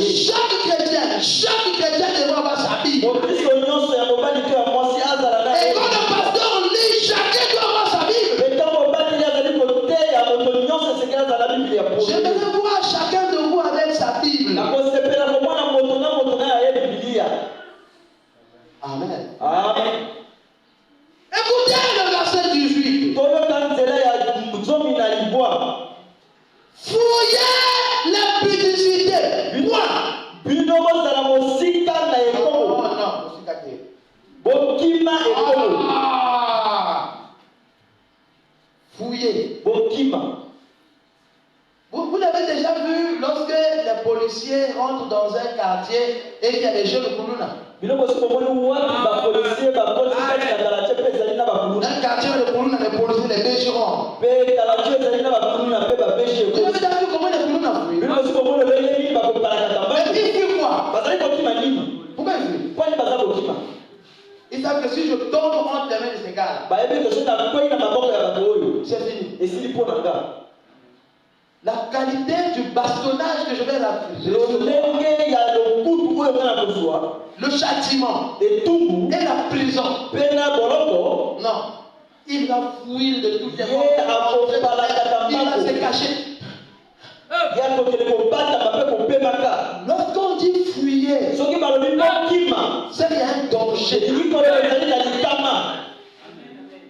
Chaque chrétien devrait avoir sa Bible. Et quand le pasteur lit, chacun doit avoir sa Bible. J'aimerais voir chacun de vous avec sa Bible. Amen. Amen. Écoutez le verset 18. Fouillez l'impudicité. Moi. Fouillez. Vous l'avez déjà vu lorsque les policiers rentrent dans un quartier et qu'il y a des jeunes Kuluna. Un quartier de Kuluna, les policiers, les bégerons. Vous avez déjà vu comment les Kuluna fouillent? Mais ils fuient quoi? Pourquoi ils fuient? Ils savent que si je tombe entre les mains de ces gars, c'est fini. La qualité du bastonnage que je vais le châtiment et la prison. Non. Il va fouiller de toutes les formes. Il va se cacher. Lorsqu'on dit fouiller, c'est qu'il y a un danger.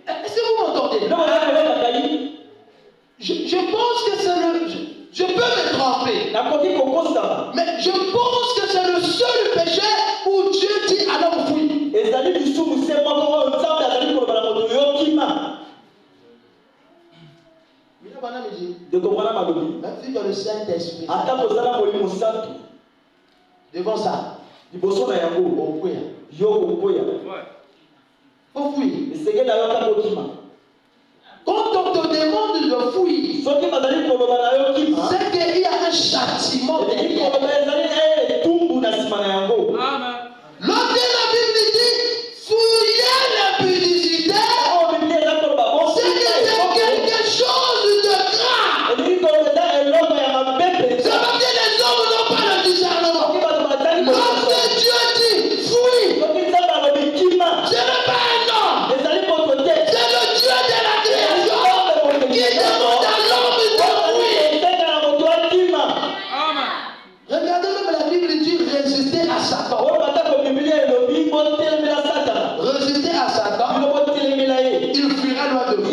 Est-ce que vous m'entendez? Je pense que c'est le... Je peux me tromper. Mais je pense que c'est le seul péché où Dieu dit alors fouille. Même si tu as le Saint-Esprit. Devant ça. Faut fouiller. Quand on te demande de fouiller, c'est qu'il y a un châtiment derrière. Lorsque la Bible dit fouiller l'impudicité, c'est que c'est quelque chose de grave. Ça veut dire que les hommes n'ont pas le discernement. Lorsque Dieu dit fouille, ce n'est pas un homme. C'est le Dieu de la création qui demande à l'homme de fouiller. Regardez même la Bible dit résister à Satan. Résister à Satan, il fuira loin de vous.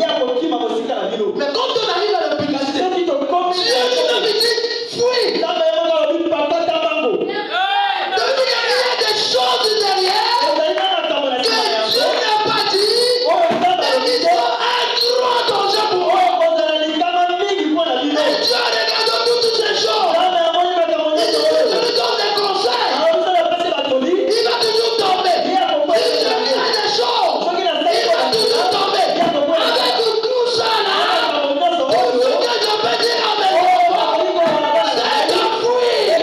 Mais quand on arrive à l'impudicité, Dieu nous dit fouille. Donc il y a des choses derrière que Dieu n'a pas dit, mais qui sont un grand danger pour eux. Et Dieu regarde toutes ces choses. Et Dieu lui donne des conseils. Il va toujours tomber. Si je fais des choses, il va toujours tomber. Avec tout ça là, tout ce que je peux dire à mes enfants, c'est de fouiller.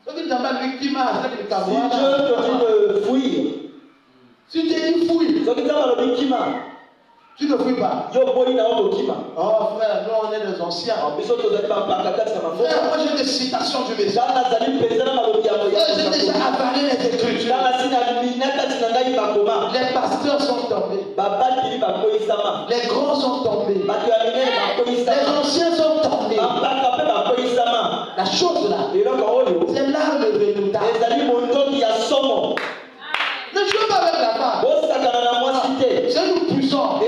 Ce qui t'appelle victime, c'est que tu as si tu dis fouille, tu ne fouilles pas. Oh frère, nous on est des anciens. Frère, moi j'ai des citations du message. J'ai déjà avalé les écritures. Les pasteurs sont tombés. Les grands sont tombés. Les anciens sont tombés. La chose là, c'est là le résultat. Ne jouez pas avec la femme. C'est une puissance.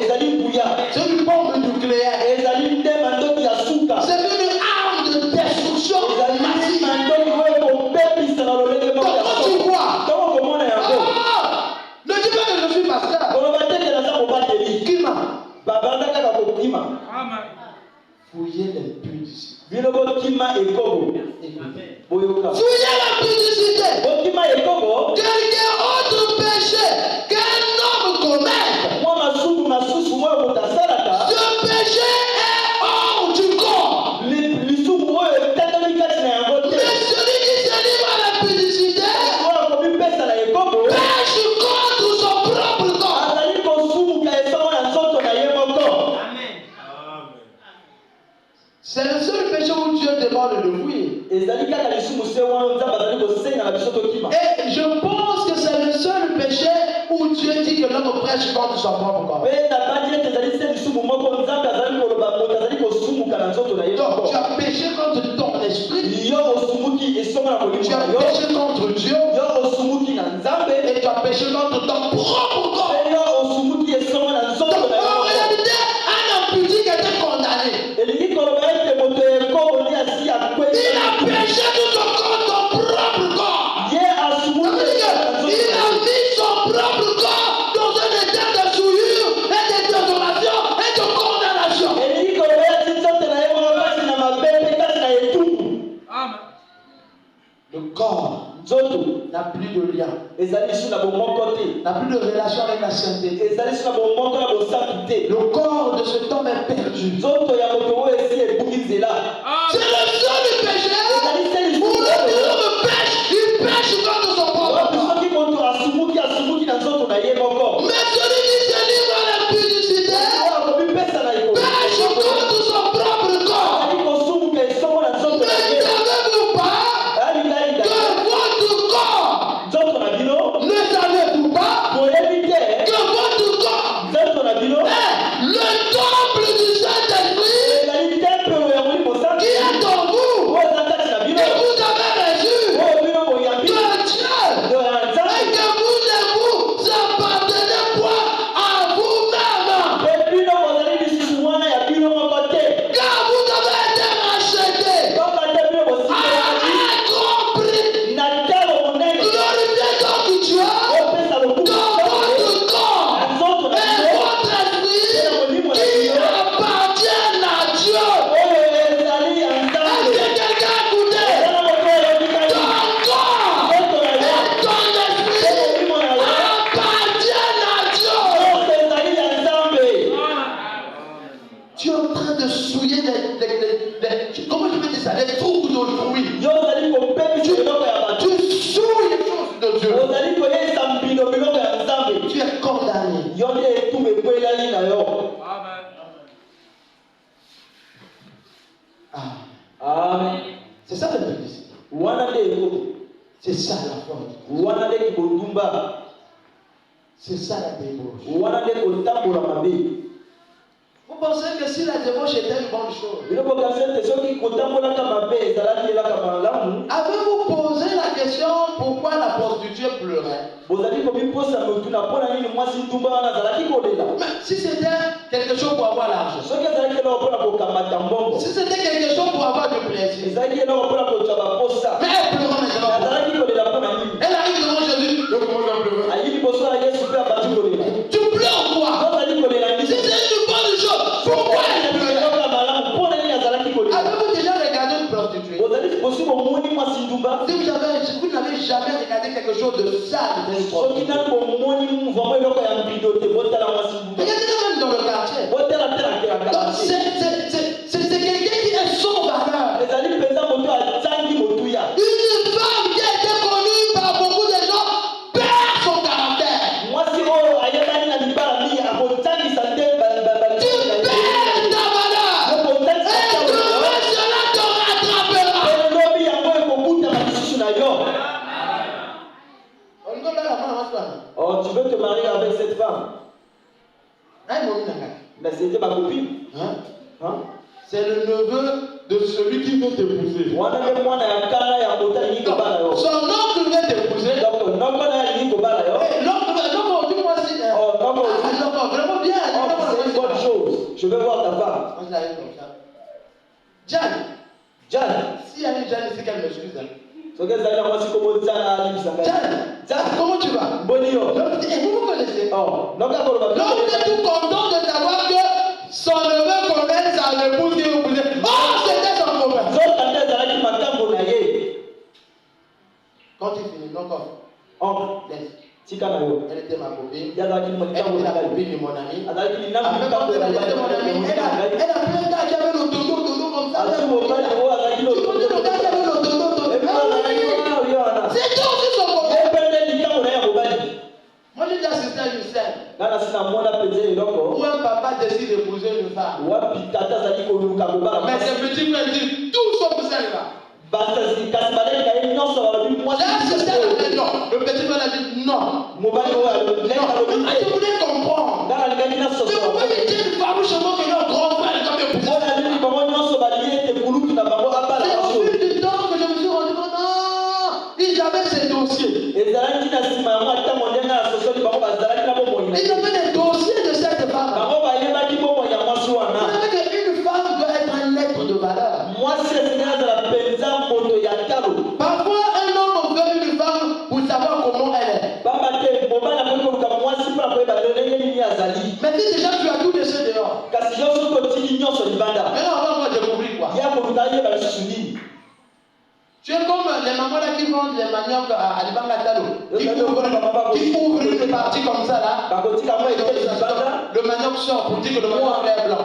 C'est une bombe nucléaire. C'est une arme de destruction massive. Comment tu vois? Ne dis pas que je suis pasteur. Amen. Fouillez les pudicités. Fouillez la Fouillez la pudicité. Quelqu'un autre péché qu'un homme commet. Ce péché est hors du corps. Mais celui qui se livre à la pudicité pêche contre son propre corps. Amen. C'est le seul péché où Dieu demande de fouiller. Et je pense que c'est le seul péché où Dieu dit que l'homme prêche contre son propre corps. Donc tu as péché contre ton esprit. Tu as péché contre Dieu. Et tu as péché contre ton propre corps. Donc en réalité, un impudique était condamné. Il a péché tout son corps, ton propre corps. Il a mis son propre corps dans un état de souillure et de désolation et de condamnation. Amen. Le corps n'a plus de lien, n'a plus de relation avec la sainteté. Le corps de cet homme est perdu. C'est le seul péché où l'homme pêche, il pêche contre son propre corps. Mais celui qui se livre à la pudicité pêche contre son propre corps. Ne savez-vous pas que votre corps, ne savez-vous pas que votre corps est le temple du Saint-Esprit qui est en vous, que vous avez reçu de Dieu, et que vous ne vous appartenez point à vous-même, car vous avez été rachetés à un prix. Glorifiez donc Dieu dans votre corps et votre esprit qui appartiennent à Dieu. Est-ce que quelqu'un a écouté? Ton corps et ton esprit appartiennent à Dieu. Tu es en train de souiller comment je peux dire ça? Les trous d'autrui. Tu souilles les choses de Dieu. Tu es condamné. Amen. Ah. C'est ça la publicité. C'est ça la faute. C'est ça la débauche. Vous pensez que si la débauche était une bonne chose, avez-vous posé la question pourquoi la prostituée pleurait? Mais si c'était quelque chose pour avoir l'argent, si c'était quelque chose pour avoir du plaisir, mais elle pleure maintenant. Elle arrive devant Jésus. Tu pleures quoi? Si c'est une bonne chose, pourquoi elle pleurait? Avez-vous déjà regardé une prostituée? Si vous n'avez jamais regardé quelque chose de sale d'une prostituée, regardez même dans le quartier. Donc, c'est quelqu'un qui est sans valeur. Une femme qui a été connue par beaucoup de gens perd son caractère. Tu perds ta valeur. Et demain cela te rattrapera. Oh, tu veux te marier avec cette femme? Mais c'était ma copine. C'est le neveu de celui qui veut t'épouser. Son oncle veut t'épouser. L'oncle, dis-moi si. Vraiment bien. C'est une bonne chose. Je veux voir ta femme. Jeanne. Si elle est Jeanne, c'est qu'elle m'excuse. Jeanne, comment tu vas? Vous me connaissez? L'homme est tout content de savoir que l'épouse qui vous posait. Oh, c'était son copain. Quand il finit, non, comme. Laisse. Elle était ma copine. Elle était la copine de mon ami. Après, quand elle était mon ami, elle a plein de gars qui avaient le dodo comme ça. Tu connais le gars qui avait le dodo. C'est tout, c'est son copain. Moi, j'ai déjà assisté à une scène où un papa décide d'épouser une femme. Mais ses petits frères disent tout sauf celle-là. Le petit frère a dit non. Tu voulais comprendre. C'est pourquoi il dit farouchement que leur grand frère est comme épousé. C'est au fil du temps que je me suis rendu compte. Non, ils avaient ces dossiers. Ils avaient des dossiers de cette femme. Vous savez qu'une femme doit être un être de valeur. Parfois, un homme veut une femme pour savoir comment elle est. Mais si déjà tu as tout laissé dehors, maintenant on va découvrir quoi. Tu es comme les mamans là qui vendent les maniocs à Libangatalo, qui ouvrent une partie comme ça là. Le manioc sort pour dire que le manioc est blanc.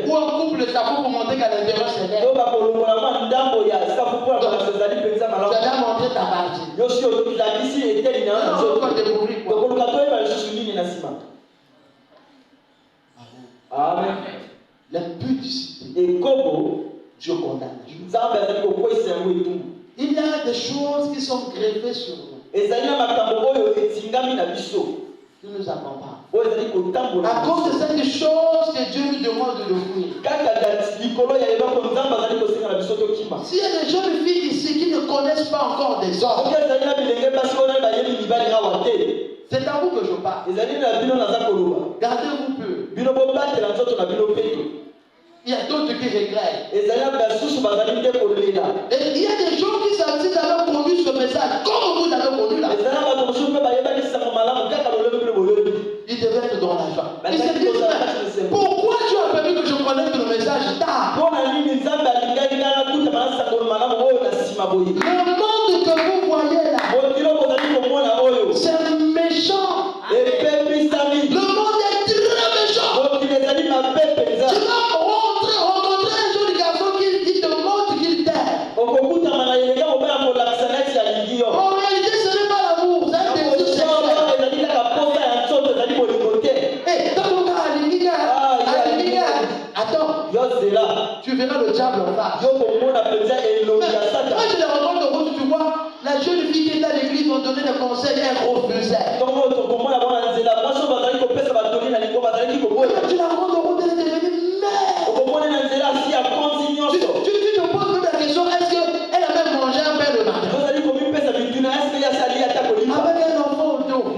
Ou on coupe le chapeau pour montrer qu'à l'intérieur c'est vert. Tu as montré ta partie. Non, on va découvrir quoi. Amen. L'impudicité. Et comment Dieu condamne. Il y a des choses qui sont greffées sur nous. Qui nous accompagnent. À cause de cette chose que Dieu nous demande de l'ouvrir. S'il y a des jeunes filles ici qui ne connaissent pas encore des hommes, c'est à vous que je parle. Gardez-vous peu. Il y a d'autres qui regrettent. Et il y a des gens qui s'amusent à conduire ce message comme vous avez conduit là. Ils devaient être dans la joie. Ils se disent, pourquoi tu as permis que je connaisse le message tard? Le monde que vous voyez là, c'est méchant. Le monde est très méchant. Tu vas rencontrer un jeune garçon qui te montre qu'il t'aime. En réalité, ce n'est pas l'amour, c'est un désir sexuel. Attends, tu verras le diable en face. Moi, je les rencontre de route, tu vois, la jeune fille qui est à l'église, on donnait des conseils, elle refusait. Tu la rencontres de route, elle est devenue mère. Tu te poses même la question, est-ce qu'elle a même mangé un pain le matin? Avec un enfant au dos, un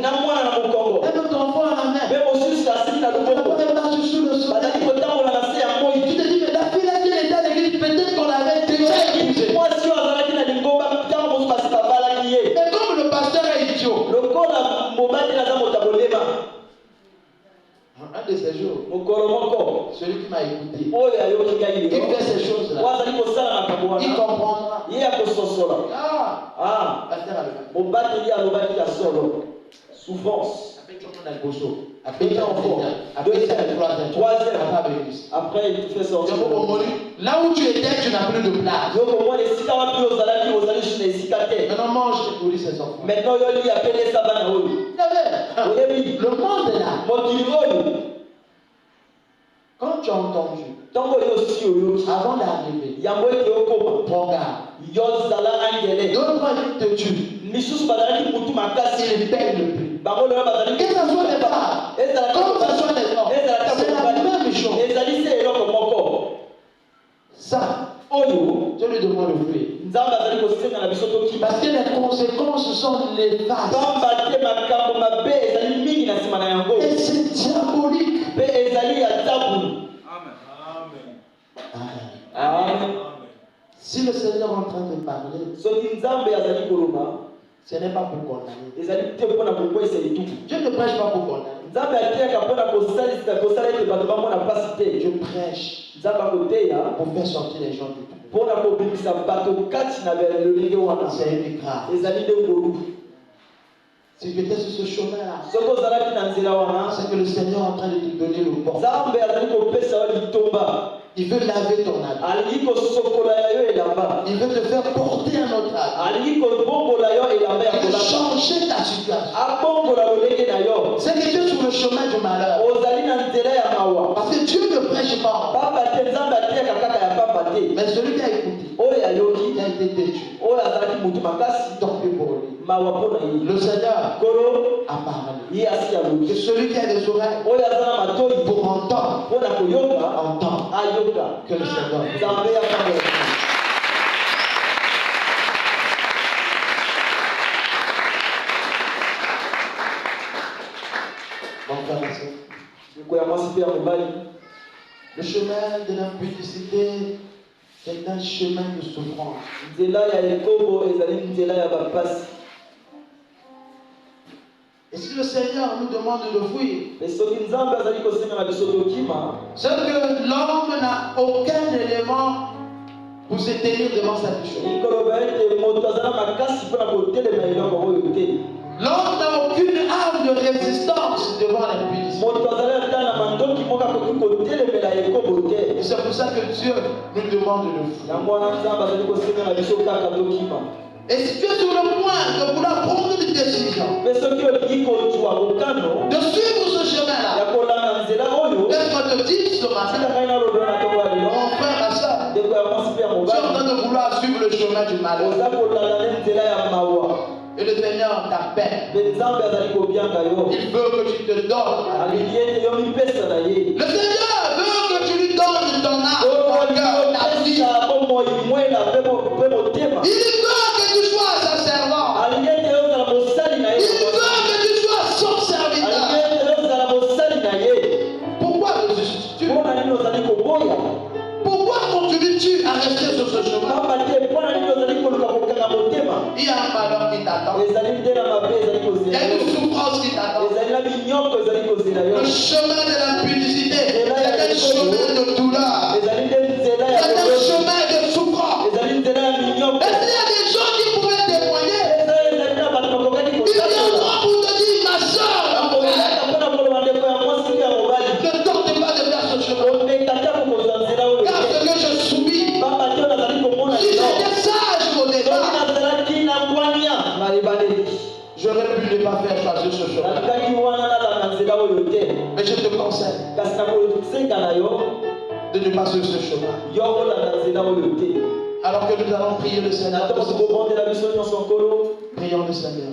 autre enfant à la main, elle marche sur le sol. Tu te dis, mais la fille là qui était à l'église, peut-être qu'on l'avait déjà épousée. Mais comme le pasteur est idiot, un de ces jours, celui qui m'a écouté, qui fait ces choses-là, il comprendra. Pasteur souffrance. Après, il te fait sortir. Là où tu étais, tu n'as plus de place. Maintenant, mange et nourris ses enfants. Le monde est là. Quand tu as entendu, avant d'arriver, regarde. D'autres te tuent. Ils payent le prix. Que ce soit des femmes, comme ce soit des hommes, c'est la même chose. Ça, Dieu lui demande de fuir. Parce que les conséquences sont néfastes. Et c'est diabolique. Amen. Si le Seigneur est en train de parler, ce n'est pas pour condamner. Dieu ne prêche pas pour condamner. Je prêche pour faire sortir les gens du trou. C'est une grâce. Si tu étais sur ce chemin-là, c'est que le Seigneur est en train de te donner le port. Il veut laver ton âme. Il veut te faire porter un autre âme. Il veut changer ta situation. C'est que tu es sur le chemin du malheur. Parce que Dieu ne prêche pas. Mais celui qui a écouté, qui a été têtu, tant pis pour lui. Le Seigneur a parlé. Que celui qui a des oreilles pour entendre, entend que le Seigneur a parlé. Le chemin de l'impudicité est un chemin de souffrance. Et si le Seigneur nous demande de le fuir, c'est que l'homme n'a aucun élément pour se tenir devant cette chose. L'homme n'a aucune arme de résistance devant l'impudicité. Et c'est pour ça que Dieu nous demande de le fuir. Et si tu es sur le point de vouloir prendre une décision, de suivre ce chemin-là, laisse-moi te dire ce matin, mon frère, ma soeur, tu es en train de vouloir suivre le chemin du malheur. Et le Seigneur t'appelle. Il veut que tu te donnes. Le Seigneur veut que tu lui donnes ton âme, ton cœur, ta vie. Il veut que tu sois sa servante. Il veut que tu sois son serviteur. Pourquoi résistes-tu? Pourquoi continues-tu à rester sur ce chemin? Il y a un malheur qui t'attend. Il y a une souffrance qui t'attend. Le chemin de l'impudicité est un chemin de douleur. C'est un chemin de souffrance. Est-ce qu'il y a des gens qui pouvaient témoigner? Ils viendront pour te dire, ma soeur, ne tente pas de faire ce chemin. Car ce que je subis, si j'étais sage au départ, j'aurais pu ne pas faire choisir ce chemin. Mais je te conseille de ne pas suivre ce chemin. Alors que nous allons prier le Seigneur. Prions le Seigneur.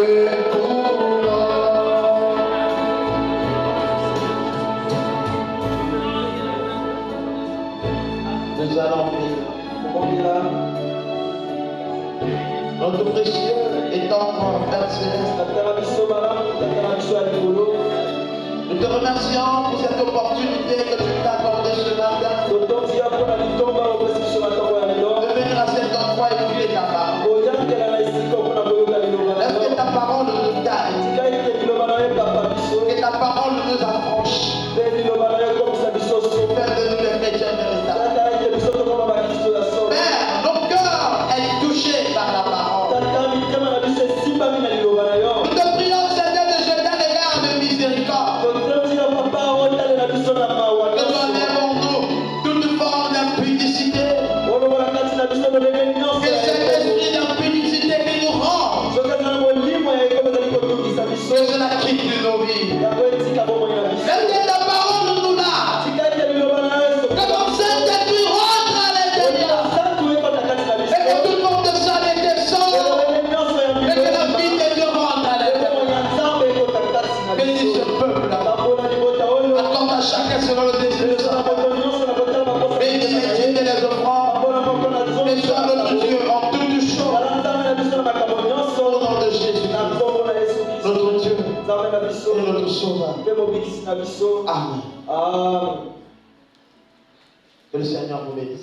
Nous allons prier. Notre précieux et tendre Père Céleste, nous te remercions pour cette opportunité que tu t'as accordée ce matin de venir à cet endroit écouter ta parole. Est-ce que ta parole nous taille, que ta parole nous approche, faire de nous des chrétiens véritables. Père, nos cœurs est touché par la parole. Nous te prions, Seigneur, de jeter un regard de miséricorde. Que nous enlèvons-nous toute forme d'impudicité. Que cet esprit d'impudicité qui nous rend, que cela quitte de nos vies. Même que ta parole nous lave. Que ton Saint-Esprit rentre à l'intérieur. Et que tout le monde de ça descende. Et que la vie de Dieu rentre à l'intérieur. Bénis ce peuple-là. Accorde à chacun selon le désir de sa foi. Bénis les dîmes et les offrandes. Et sois notre Dieu en toutes choses. Au nom de Jésus, notre Dieu et notre Sauveur. Amen. Que le Seigneur vous bénisse.